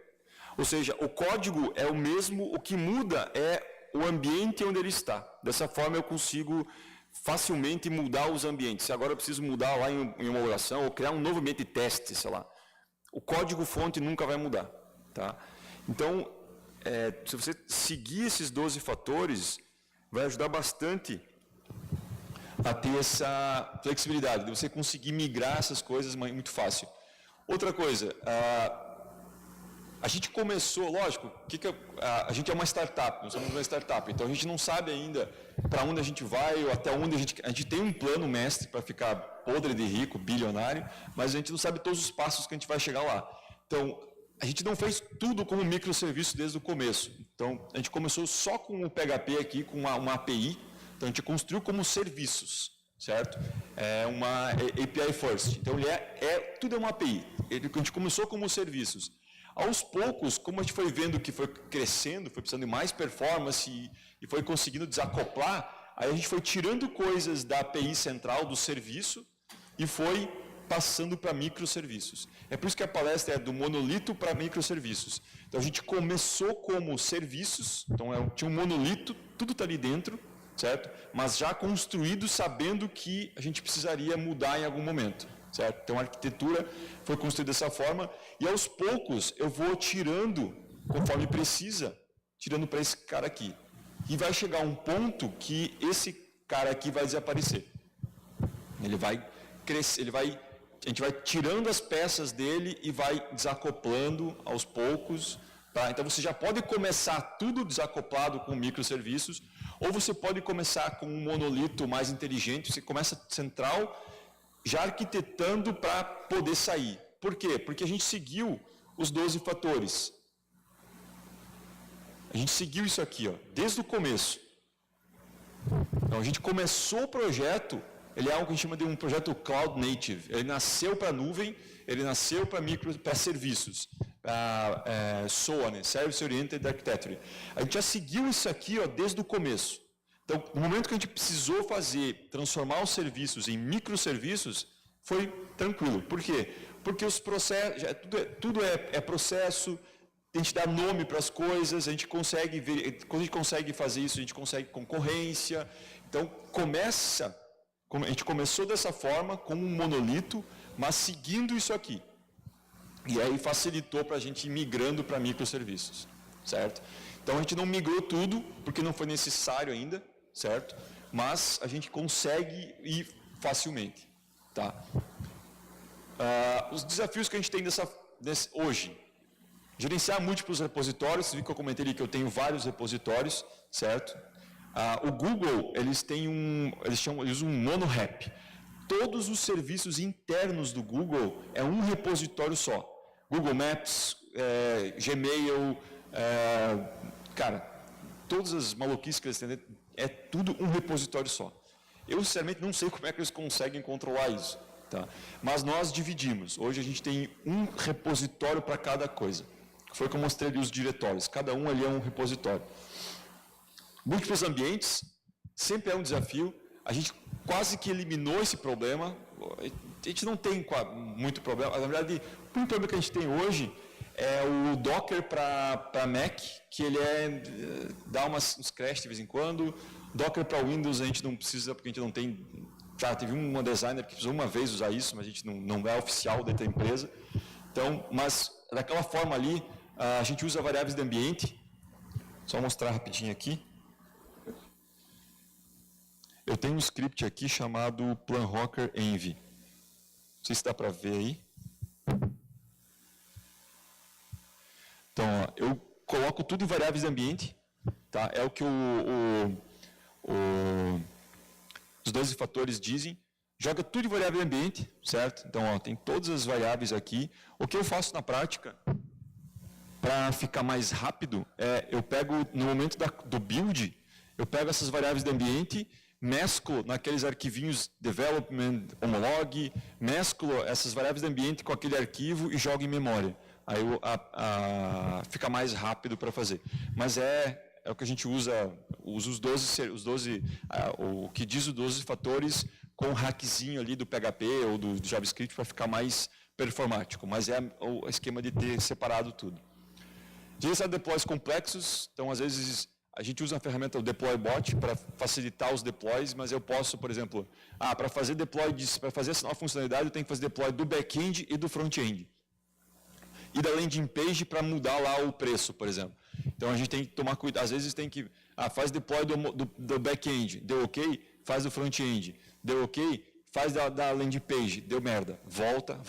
Ou seja, o código é o mesmo, o que muda é o ambiente onde ele está. Dessa forma eu consigo facilmente mudar os ambientes. Se agora eu preciso mudar lá em uma oração ou criar um novo ambiente de teste, sei lá, o código fonte nunca vai mudar. Tá? Então, se você seguir esses 12 fatores, vai ajudar bastante a ter essa flexibilidade, de você conseguir migrar essas coisas muito fácil. Outra coisa, a gente começou, lógico, a gente é uma startup, nós somos uma startup, então a gente não sabe ainda para onde a gente vai ou até onde a gente tem um plano mestre para ficar podre de rico, bilionário, mas a gente não sabe todos os passos que a gente vai chegar lá. Então, a gente não fez tudo como microserviço desde o começo. Então, a gente começou só com o PHP aqui, com uma API, então a gente construiu como serviços, certo? É uma API first, então tudo é uma API, a gente começou como serviços. Aos poucos, como a gente foi vendo que foi crescendo, foi precisando de mais performance e foi conseguindo desacoplar, aí a gente foi tirando coisas da API central do serviço e foi passando para microserviços. É por isso que a palestra é do monolito para microserviços. Então a gente começou como serviços, então tinha um monolito, tudo está ali dentro, certo? Mas já construído sabendo que a gente precisaria mudar em algum momento. Certo? Então a arquitetura foi construída dessa forma e aos poucos eu vou tirando, conforme precisa, tirando para esse cara aqui. E vai chegar um ponto que esse cara aqui vai desaparecer. Ele vai crescer, a gente vai tirando as peças dele e vai desacoplando aos poucos. Tá? Então você já pode começar tudo desacoplado com microserviços, ou você pode começar com um monolito mais inteligente, você começa central, já arquitetando para poder sair. Por quê? Porque a gente seguiu os 12 fatores. A gente seguiu isso aqui, ó, desde o começo. Então, a gente começou o projeto, ele é algo que a gente chama de um projeto Cloud Native. Ele nasceu para nuvem, ele nasceu para serviços, para SOA, né? Service Oriented Architecture. A gente já seguiu isso aqui, ó, desde o começo. Então, no momento que a gente precisou transformar os serviços em microserviços, foi tranquilo. Por quê? Porque os processos, tudo é processo, a gente dá nome para as coisas, a gente consegue ver, quando a gente consegue fazer isso, a gente consegue concorrência. Então, a gente começou dessa forma, como um monolito, mas seguindo isso aqui. E aí facilitou para a gente ir migrando para microserviços, certo? Então, a gente não migrou tudo, porque não foi necessário ainda, certo? Mas a gente consegue ir facilmente, tá? Os desafios que a gente tem hoje, gerenciar múltiplos repositórios, você viu que eu comentei ali que eu tenho vários repositórios, certo? O Google, eles usam um monorep. Todos os serviços internos do Google é um repositório só. Google Maps, Gmail, cara, todas as maluquices que eles têm, é tudo um repositório só. Eu, sinceramente, não sei como é que eles conseguem controlar isso. Tá? Mas nós dividimos. Hoje a gente tem um repositório para cada coisa. Foi como eu mostrei ali os diretórios. Cada um ali é um repositório. Múltiplos ambientes sempre é um desafio. A gente quase que eliminou esse problema. A gente não tem muito problema. Na verdade, o único problema que a gente tem hoje é o Docker para Mac, que ele dá uns crash de vez em quando. Docker para Windows a gente não precisa, porque a gente não tem... Já teve uma designer que precisou uma vez usar isso, mas a gente não é oficial dentro da empresa. Então, mas daquela forma ali, a gente usa variáveis de ambiente. Só mostrar rapidinho aqui. Eu tenho um script aqui chamado planrocker env. Não sei se dá para ver aí. Então, ó, eu coloco tudo em variáveis de ambiente. Tá? É o que os 12 fatores dizem. Joga tudo em variável de ambiente, certo? Então, ó, tem todas as variáveis aqui. O que eu faço na prática, para ficar mais rápido, eu pego, no momento do build, eu pego essas variáveis de ambiente, mesclo naqueles arquivinhos development, homolog, mesclo essas variáveis de ambiente com aquele arquivo e jogo em memória. Aí fica mais rápido para fazer. Mas é o que a gente usa o que diz os 12 fatores com um hackzinho ali do PHP ou do JavaScript para ficar mais performático. Mas é o esquema de ter separado tudo. Gerenciar deploys complexos, então às vezes a gente usa a ferramenta do DeployBot para facilitar os deploys, mas eu posso, por exemplo, para fazer essa nova funcionalidade eu tenho que fazer deploy do back-end e do front-end. E da landing page para mudar lá o preço, por exemplo. Então a gente tem que tomar cuidado, às vezes tem que, faz deploy do back-end, deu ok, faz do front-end, deu ok, faz da landing page, deu merda, volta.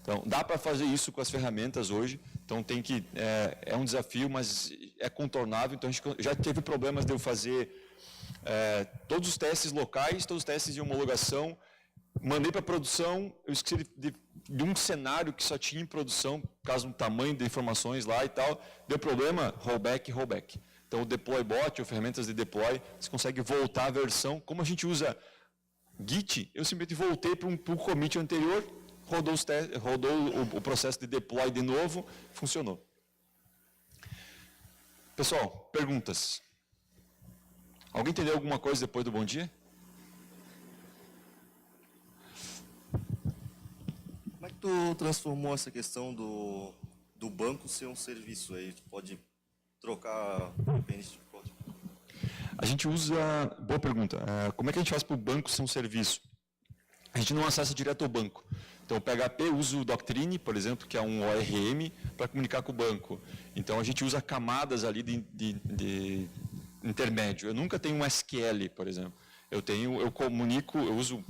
Então, dá para fazer isso com as ferramentas hoje, então é um desafio, mas é contornável, então a gente já teve problemas de eu fazer todos os testes locais, todos os testes de homologação, mandei para produção, eu esqueci de um cenário que só tinha em produção, por causa do tamanho de informações lá e tal, deu problema, rollback. Então, o DeployBot, ou ferramentas de deploy, você consegue voltar a versão, como a gente usa Git, eu simplesmente voltei para um commit anterior, rodou o processo de deploy de novo, funcionou. Pessoal, perguntas? Alguém entendeu alguma coisa depois do bom dia? Como é que tu transformou essa questão do banco ser um serviço aí? Tu pode trocar dependente de código? A gente usa... Boa pergunta. Como é que a gente faz para o banco ser um serviço? A gente não acessa direto ao banco. Então, o PHP usa o Doctrine, por exemplo, que é um ORM, para comunicar com o banco. Então, a gente usa camadas ali de intermédio. Eu nunca tenho um SQL, por exemplo. Eu uso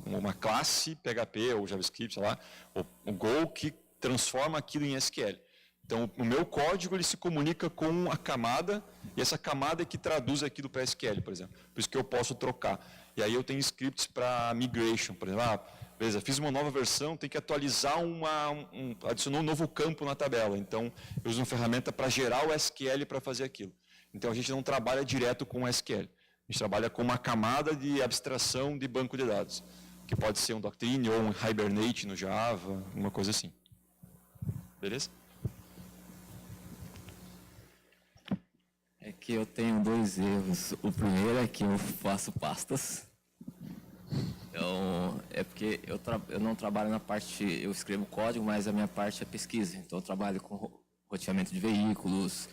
uma classe PHP ou JavaScript, sei lá, o Go, que transforma aquilo em SQL. Então, o meu código ele se comunica com a camada, e essa camada é que traduz aquilo para SQL, por exemplo. Por isso que eu posso trocar. E aí eu tenho scripts para migration, por exemplo. Beleza, fiz uma nova versão, tem que atualizar adicionou um novo campo na tabela. Então, eu uso uma ferramenta para gerar o SQL para fazer aquilo. Então, a gente não trabalha direto com o SQL. A gente trabalha com uma camada de abstração de banco de dados, que pode ser um Doctrine ou um Hibernate no Java, uma coisa assim. Beleza? É que eu tenho dois erros. O primeiro é que eu faço pastas. Então, é porque eu não trabalho na parte, eu escrevo código, mas a minha parte é pesquisa. Então, eu trabalho com roteamento de veículos,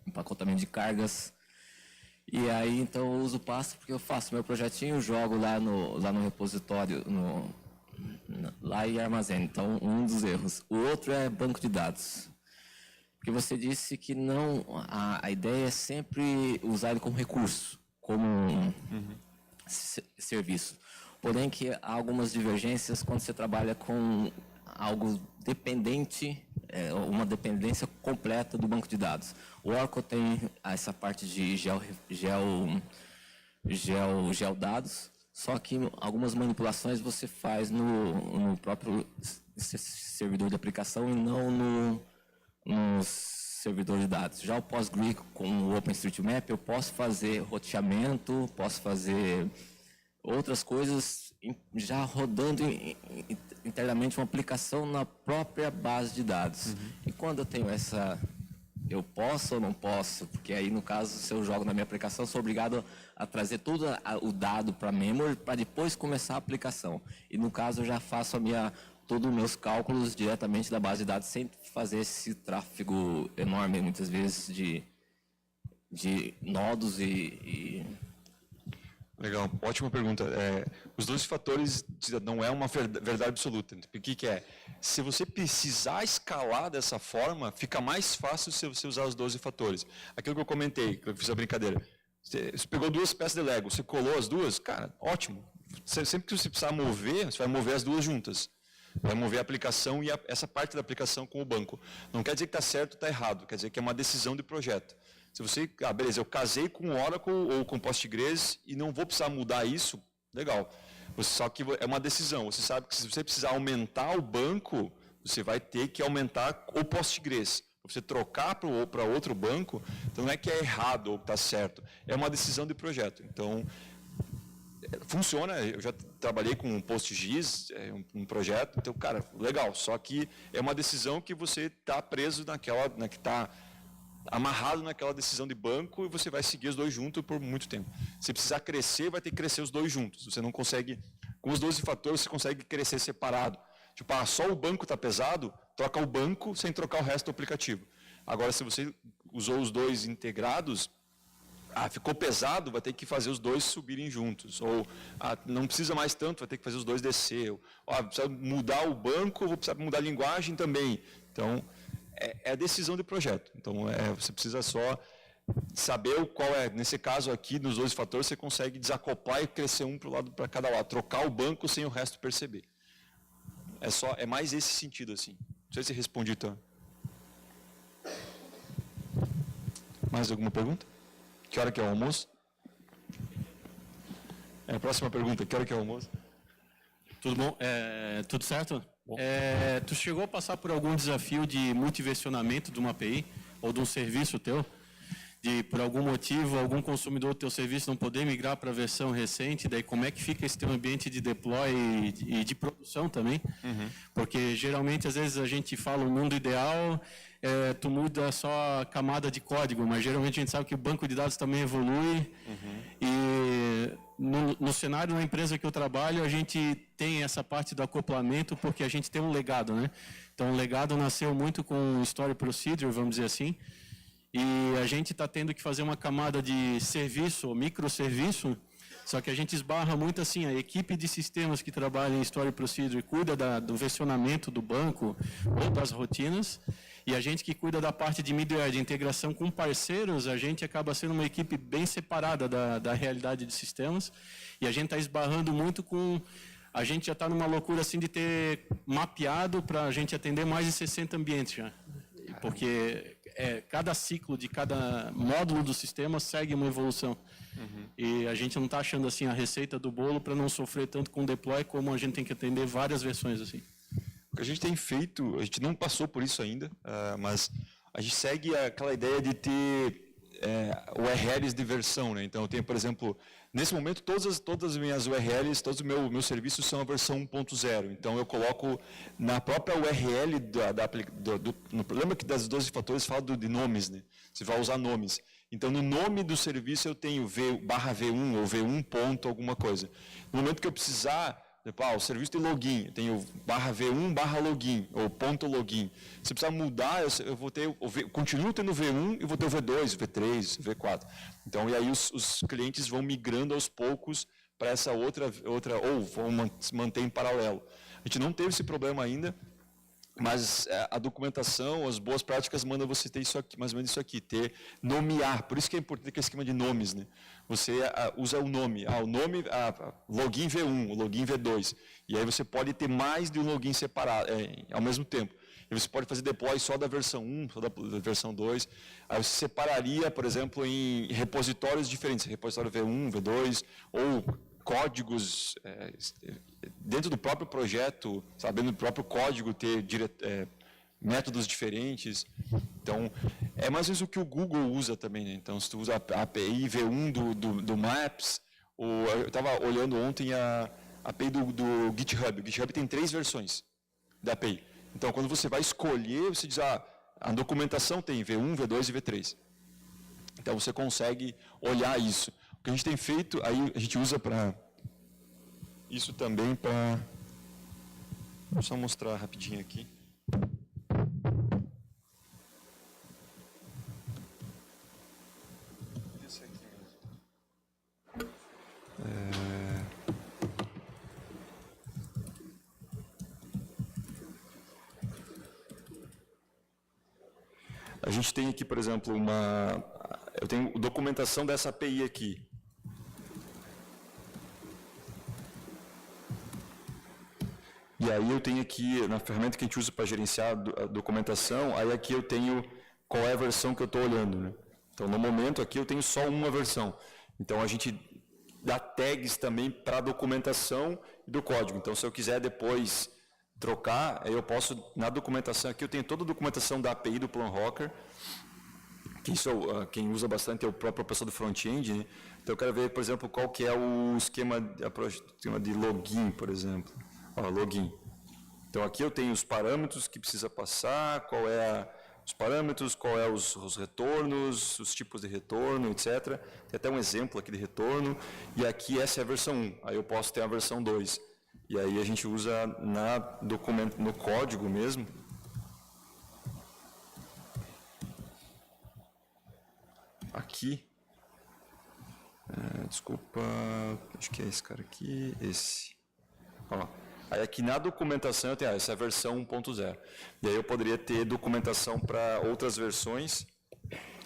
empacotamento de cargas. E aí, então, eu uso pasta porque eu faço meu projetinho, jogo lá no repositório, lá e armazeno. Então, um dos erros. O outro é banco de dados. Porque você disse que não, a ideia é sempre usar ele como recurso, como serviço. Porém que há algumas divergências quando você trabalha com algo dependente, uma dependência completa do banco de dados. O Oracle tem essa parte de geodados, só que algumas manipulações você faz no próprio servidor de aplicação e não no servidor de dados. Já o PostgreSQL com o OpenStreetMap, eu posso fazer roteamento, posso fazer outras coisas já rodando internamente uma aplicação na própria base de dados. E quando eu tenho eu posso ou não posso? Porque aí, no caso, se eu jogo na minha aplicação, eu sou obrigado a trazer todo o dado para a memory para depois começar a aplicação. E, no caso, eu já faço todos os meus cálculos diretamente da base de dados, sem fazer esse tráfego enorme, muitas vezes, de nodos e... Legal, ótima pergunta. Os 12 fatores não é uma verdade absoluta. O que é? Se você precisar escalar dessa forma, fica mais fácil se você usar os 12 fatores. Aquilo que eu comentei, que eu fiz a brincadeira. Você pegou 2 peças de Lego, você colou as 2, cara, ótimo. Sempre que você precisar mover, você vai mover as 2 juntas. Vai mover a aplicação e essa parte da aplicação com o banco. Não quer dizer que está certo ou está errado, quer dizer que é uma decisão de projeto. Se você, beleza, eu casei com o Oracle ou com Postgres e não vou precisar mudar isso, legal. Só que é uma decisão. Você sabe que se você precisar aumentar o banco, você vai ter que aumentar o Postgres. Você trocar para outro banco, então não é que é errado ou está certo. É uma decisão de projeto. Então, funciona. Eu já trabalhei com um PostGIS, um projeto. Então, cara, legal. Só que é uma decisão que você está preso que está amarrado naquela decisão de banco e você vai seguir os 2 juntos por muito tempo. Se precisar crescer, vai ter que crescer os 2 juntos. Você não consegue, com os 12 fatores, você consegue crescer separado. Tipo, só o banco está pesado, troca o banco sem trocar o resto do aplicativo. Agora, se você usou os 2 integrados, ficou pesado, vai ter que fazer os 2 subirem juntos. Ou não precisa mais tanto, vai ter que fazer os 2 descer. Precisa mudar o banco, vou precisar mudar a linguagem também. Então, é a decisão de projeto. Então, você precisa só saber qual é. Nesse caso aqui, nos 12 fatores, você consegue desacoplar e crescer um para cada lado. Trocar o banco sem o resto perceber. É mais esse sentido, assim. Não sei se respondi, então. Mais alguma pergunta? Que hora que é o almoço? Próxima pergunta. Que hora que é o almoço? Tudo bom? Tudo certo? Tu chegou a passar por algum desafio de multiversionamento de uma API ou de um serviço teu? De, por algum motivo, algum consumidor do teu serviço não poder migrar para a versão recente, daí como é que fica esse teu ambiente de deploy e de produção também? Porque, geralmente, às vezes a gente fala o mundo ideal, tu muda só a camada de código, mas geralmente a gente sabe que o banco de dados também evolui e no cenário, na empresa que eu trabalho, a gente tem essa parte do acoplamento porque a gente tem um legado, né? Então, o legado nasceu muito com Story Procedure, vamos dizer assim, e a gente está tendo que fazer uma camada de serviço, ou microserviço, só que a gente esbarra muito assim, a equipe de sistemas que trabalha em Story Procedure cuida do versionamento do banco ou das rotinas, e a gente que cuida da parte de middleware, de integração com parceiros, a gente acaba sendo uma equipe bem separada da realidade de sistemas, e a gente está esbarrando muito com... A gente já está numa loucura assim de ter mapeado para a gente atender mais de 60 ambientes já. Porque cada ciclo de cada módulo do sistema segue uma evolução. E a gente não está achando assim a receita do bolo para não sofrer tanto com deploy, como a gente tem que atender várias versões assim. O que a gente tem feito, a gente não passou por isso ainda, mas a gente segue aquela ideia de ter URLs de versão, né? Então eu tenho, por exemplo, nesse momento todas as minhas URLs, todos os meus serviços são a versão 1.0. Então eu coloco na própria URL lembra que das 12 fatores fala de nomes, né? Você vai usar nomes. Então no nome do serviço eu tenho V/V1 ou V1 ponto alguma coisa. No momento que eu precisar, o serviço de login, eu tenho /V1/login ou ponto .login. Se precisar mudar, eu vou ter, continuo tendo V1 e vou ter o V2, V3, V4. Então, e aí os clientes vão migrando aos poucos para essa outra, ou vão se manter em paralelo. A gente não teve esse problema ainda, mas a documentação, as boas práticas mandam você ter isso aqui, mais ou menos isso aqui, nomear. Por isso que é importante aquele esquema de nomes, né? Você usa o nome, login V1, o login V2. E aí você pode ter mais de um login separado, ao mesmo tempo. E você pode fazer deploy só da versão 1, só da versão 2. Aí você separaria, por exemplo, em repositórios diferentes, repositório V1, V2, ou códigos dentro do próprio projeto, sabendo do próprio código ter métodos diferentes. Então, é mais ou menos o que o Google usa também, né? Então, se tu usa a API V1 do Maps, eu estava olhando ontem A API do GitHub. O GitHub tem 3 versões da API. Então, quando você vai escolher, você diz, a documentação tem V1, V2 e V3. Então, você consegue olhar isso. O que a gente tem feito, aí a gente usa para... Isso também para... Vou só mostrar rapidinho aqui. Esse aqui mesmo. A gente tem aqui, por exemplo, eu tenho documentação dessa API aqui. E aí eu tenho aqui, na ferramenta que a gente usa para gerenciar a documentação, aí aqui eu tenho qual é a versão que eu estou olhando, né? Então, no momento aqui eu tenho só uma versão. Então, a gente dá tags também para a documentação do código. Então, se eu quiser depois trocar, eu posso, na documentação aqui, eu tenho toda a documentação da API do Planrocker, que isso, quem usa bastante é o próprio pessoal do front-end, né? Então, eu quero ver, por exemplo, qual que é o esquema de login, por exemplo. Ó, login. Então, aqui eu tenho os parâmetros que precisa passar, qual é os parâmetros, qual é os retornos, os tipos de retorno, etc. Tem até um exemplo aqui de retorno. E aqui essa é a versão 1. Aí eu posso ter a versão 2. E aí a gente usa no código mesmo. Aqui. Desculpa, acho que é esse cara aqui, esse. Ó. Aí aqui na documentação eu tenho, essa é a versão 1.0. E aí eu poderia ter documentação para outras versões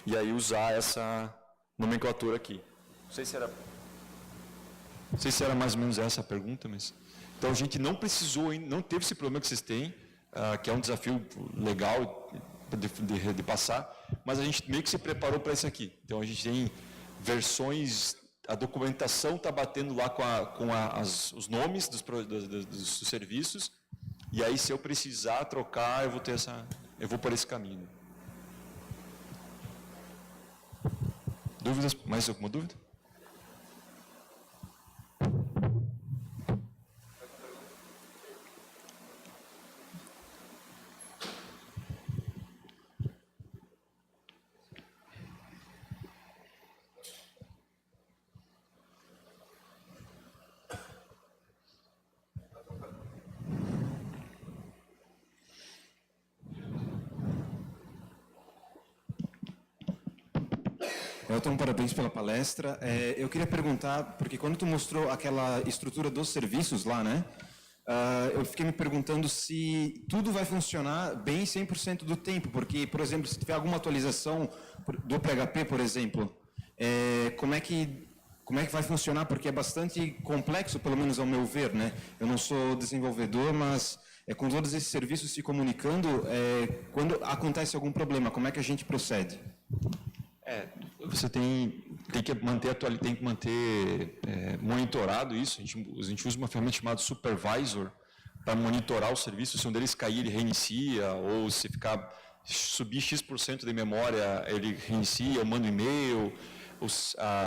e aí usar essa nomenclatura aqui. Não sei se era mais ou menos essa a pergunta, mas... Então a gente não precisou, não teve esse problema que vocês têm, que é um desafio legal de passar, mas a gente meio que se preparou para isso aqui. Então a gente tem versões... A documentação está batendo lá com os nomes dos serviços, e aí se eu precisar trocar, eu vou por esse caminho. Dúvidas? Mais alguma dúvida? Elton, parabéns pela palestra. Eu queria perguntar, porque quando tu mostrou aquela estrutura dos serviços lá, né? Eu fiquei me perguntando se tudo vai funcionar bem 100% do tempo, porque, por exemplo, se tiver alguma atualização do PHP, por exemplo, como é que vai funcionar? Porque é bastante complexo, pelo menos ao meu ver, né? Eu não sou desenvolvedor, mas com todos esses serviços se comunicando, quando acontece algum problema, como é que a gente procede? Você tem que manter monitorado isso. A gente usa uma ferramenta chamada Supervisor para monitorar o serviço. Se um deles cair, ele reinicia, ou se subir X% de memória, ele reinicia, eu mando e-mail.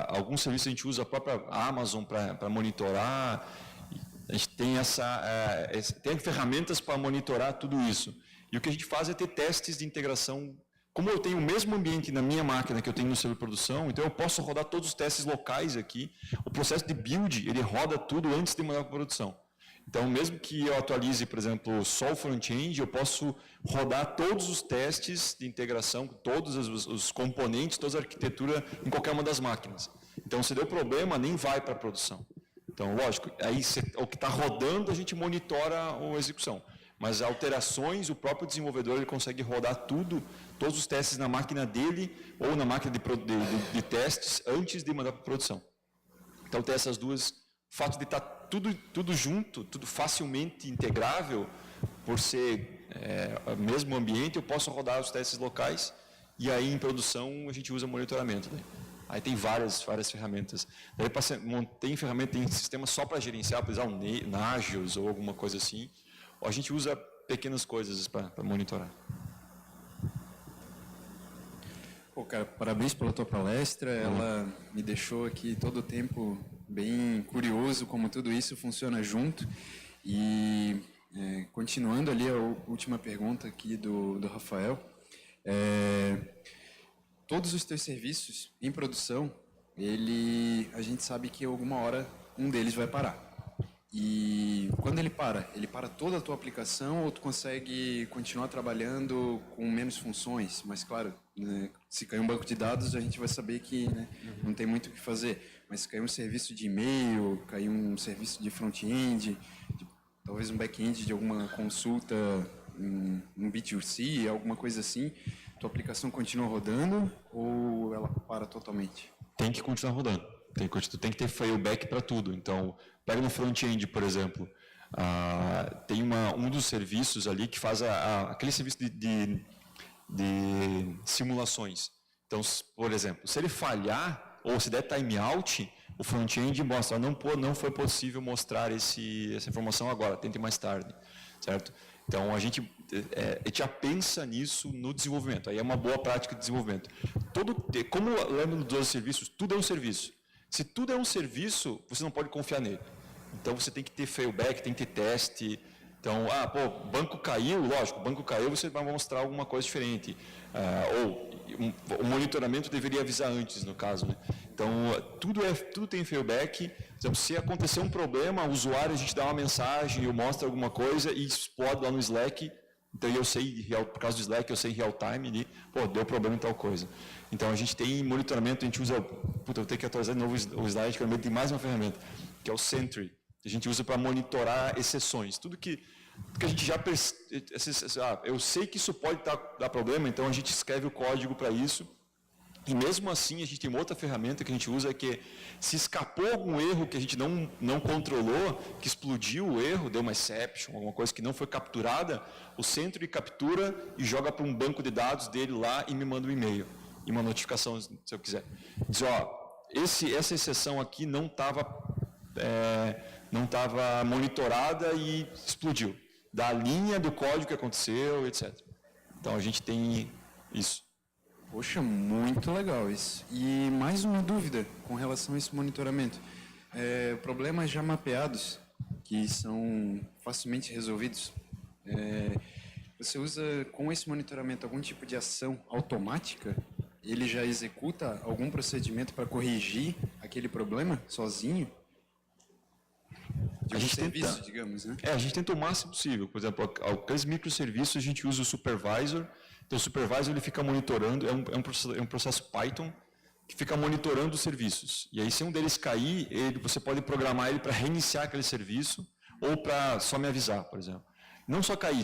Alguns serviços a gente usa a própria Amazon para monitorar. A gente tem tem ferramentas para monitorar tudo isso. E o que a gente faz é ter testes de integração. Como eu tenho o mesmo ambiente na minha máquina que eu tenho no servidor de produção, então eu posso rodar todos os testes locais aqui. O processo de build, ele roda tudo antes de mandar para a produção. Então, mesmo que eu atualize, por exemplo, só o front-end, eu posso rodar todos os testes de integração, todos os componentes, toda a arquitetura em qualquer uma das máquinas. Então, se deu problema, nem vai para a produção. Então, lógico, aí o que está rodando, a gente monitora a execução. Mas alterações, o próprio desenvolvedor ele consegue rodar todos os testes na máquina dele ou na máquina de testes antes de mandar para a produção. Então tem essas duas, o fato de estar tudo junto, tudo facilmente integrável, por ser o mesmo ambiente, eu posso rodar os testes locais e aí em produção a gente usa monitoramento. Né? Aí tem várias ferramentas. Daí tem sistema só para gerenciar, por exemplo, Nagios ou alguma coisa assim. A gente usa pequenas coisas para monitorar. Pô, cara, parabéns pela tua palestra. Ela me deixou aqui todo o tempo bem curioso como tudo isso funciona junto. E continuando ali a última pergunta aqui do Rafael, todos os teus serviços em produção, a gente sabe que alguma hora um deles vai parar. E quando ele para toda a tua aplicação ou tu consegue continuar trabalhando com menos funções? Mas claro, né, se cair um banco de dados, a gente vai saber que, né, não tem muito o que fazer. Mas se cair um serviço de e-mail, cair um serviço de front-end, talvez um back-end de alguma consulta, um B2C, alguma coisa assim, tua aplicação continua rodando ou ela para totalmente? Tem que continuar rodando. Tu tem que ter failback para tudo. Então, pega no front-end, por exemplo, tem um dos serviços ali que faz aquele serviço de simulações. Então, por exemplo, se ele falhar ou se der timeout, o front-end mostra, não foi possível mostrar essa informação agora, tente mais tarde, certo? Então, a gente já pensa nisso no desenvolvimento. Aí é uma boa prática de desenvolvimento. Como lembra dos 12 serviços, tudo é um serviço. Se tudo é um serviço, você não pode confiar nele. Então, você tem que ter failback, tem que ter teste. Então, o banco caiu, lógico, o banco caiu, você vai mostrar alguma coisa diferente. O monitoramento deveria avisar antes, no caso, né? Então, tudo tem failback. Por exemplo, se acontecer um problema, o usuário, a gente dá uma mensagem, eu mostro alguma coisa e explode lá no Slack. Então, eu sei, por causa do Slack, eu sei em real time, deu problema em tal coisa. Então, a gente tem monitoramento, a gente usa, eu vou ter que atualizar de novo o slide, que também tem mais uma ferramenta, que é o Sentry, que a gente usa para monitorar exceções. Tudo que a gente já eu sei que isso pode dar problema, então a gente escreve o código para isso. E mesmo assim, a gente tem uma outra ferramenta que a gente usa, que se escapou algum erro que a gente não controlou, que explodiu o erro, deu uma exception, alguma coisa que não foi capturada, o Sentry captura e joga para um banco de dados dele lá e me manda um e-mail, e uma notificação, se eu quiser. Diz, essa exceção aqui não estava monitorada e explodiu. Da linha do código que aconteceu, etc. Então, a gente tem isso. Poxa, muito legal isso. E mais uma dúvida com relação a esse monitoramento. Problemas já mapeados, que são facilmente resolvidos, você usa com esse monitoramento algum tipo de ação automática? Ele já executa algum procedimento para corrigir aquele problema sozinho? A gente tenta, digamos, né? A gente tenta o máximo possível. Por exemplo, aqueles microserviços a gente usa o supervisor. Então, o supervisor ele fica monitorando, é um processo Python que fica monitorando os serviços. E aí, se um deles cair, você pode programar ele para reiniciar aquele serviço ou para só me avisar, por exemplo. Não só cair,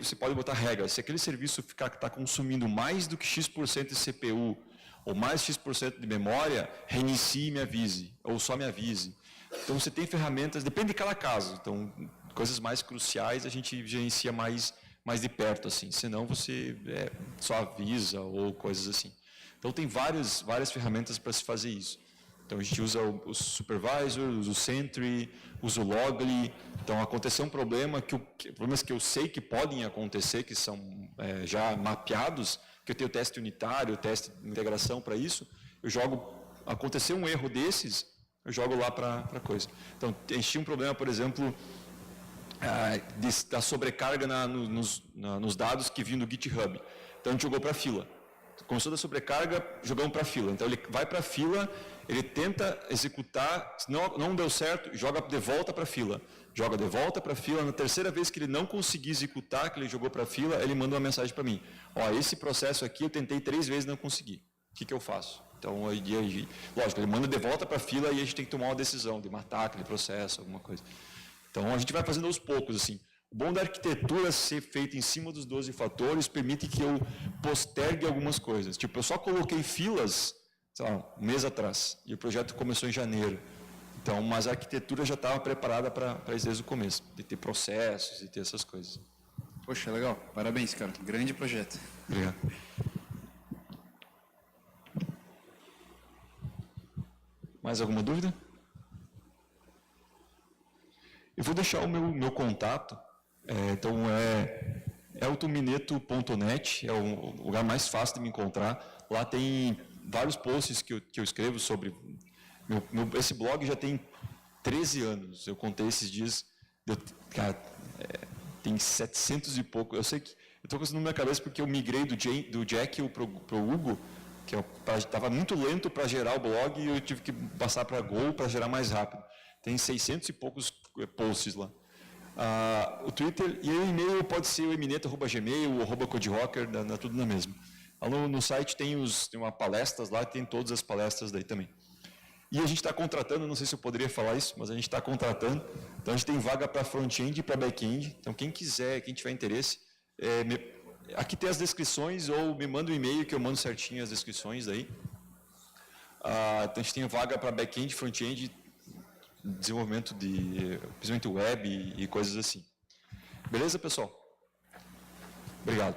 você pode botar regras. Se aquele serviço está consumindo mais do que X% de CPU ou mais X% de memória, reinicie e me avise, ou só me avise. Então, você tem ferramentas, depende de cada caso. Então, coisas mais cruciais a gente gerencia mais de perto, assim. Senão, você só avisa ou coisas assim. Então, tem várias ferramentas para se fazer isso. Então, a gente usa o supervisor, usa o Sentry, usa o Loggly. Então, aconteceu um problema, problemas que eu sei que podem acontecer, que são já mapeados, que eu tenho teste unitário, teste de integração para isso, aconteceu um erro desses, eu jogo lá para coisa. Então, a gente tinha um problema, por exemplo, da sobrecarga nos dados que vinham do GitHub. Então, a gente jogou para a fila. Começou da sobrecarga, jogamos para a fila. Então, ele vai para a fila, ele tenta executar, se não deu certo, joga de volta para a fila. Joga de volta para a fila, na terceira vez que ele não conseguir executar, que ele jogou para a fila, ele manda uma mensagem para mim. Esse processo aqui eu tentei 3 vezes e não consegui. O que eu faço? Então, lógico, ele manda de volta para a fila e a gente tem que tomar uma decisão de matar aquele processo, alguma coisa. Então, a gente vai fazendo aos poucos, assim. O bom da arquitetura ser feita em cima dos 12 fatores permite que eu postergue algumas coisas. Eu só coloquei filas, um mês atrás, e o projeto começou em janeiro. Então, mas a arquitetura já estava preparada para isso desde o começo, de ter processos e ter essas coisas. Poxa, legal. Parabéns, cara. Grande projeto. Obrigado. Mais alguma dúvida? Eu vou deixar o meu contato. Então, é eltomineto.net, é o lugar mais fácil de me encontrar. Lá tem vários posts que eu escrevo sobre Esse blog já tem 13 anos. Eu contei esses dias. Cara, tem 700 e pouco. Eu sei que eu estou com esse número na cabeça porque eu migrei do Jekyll para o Hugo, que estava muito lento para gerar o blog e eu tive que passar para Go para gerar mais rápido. Tem 600 e poucos posts lá. O Twitter e o e-mail pode ser o emineta@gmail ou @coderocker, dá tudo na mesma. No site tem uma palestras lá, tem todas as palestras daí também. E a gente está contratando, não sei se eu poderia falar isso, mas a gente está contratando. Então a gente tem vaga para front-end e para back-end. Então quem quiser, quem tiver interesse, aqui tem as descrições ou me manda um e-mail que eu mando certinho as descrições daí. Então a gente tem vaga para back-end, front-end, desenvolvimento principalmente web e coisas assim. Beleza, pessoal? Obrigado.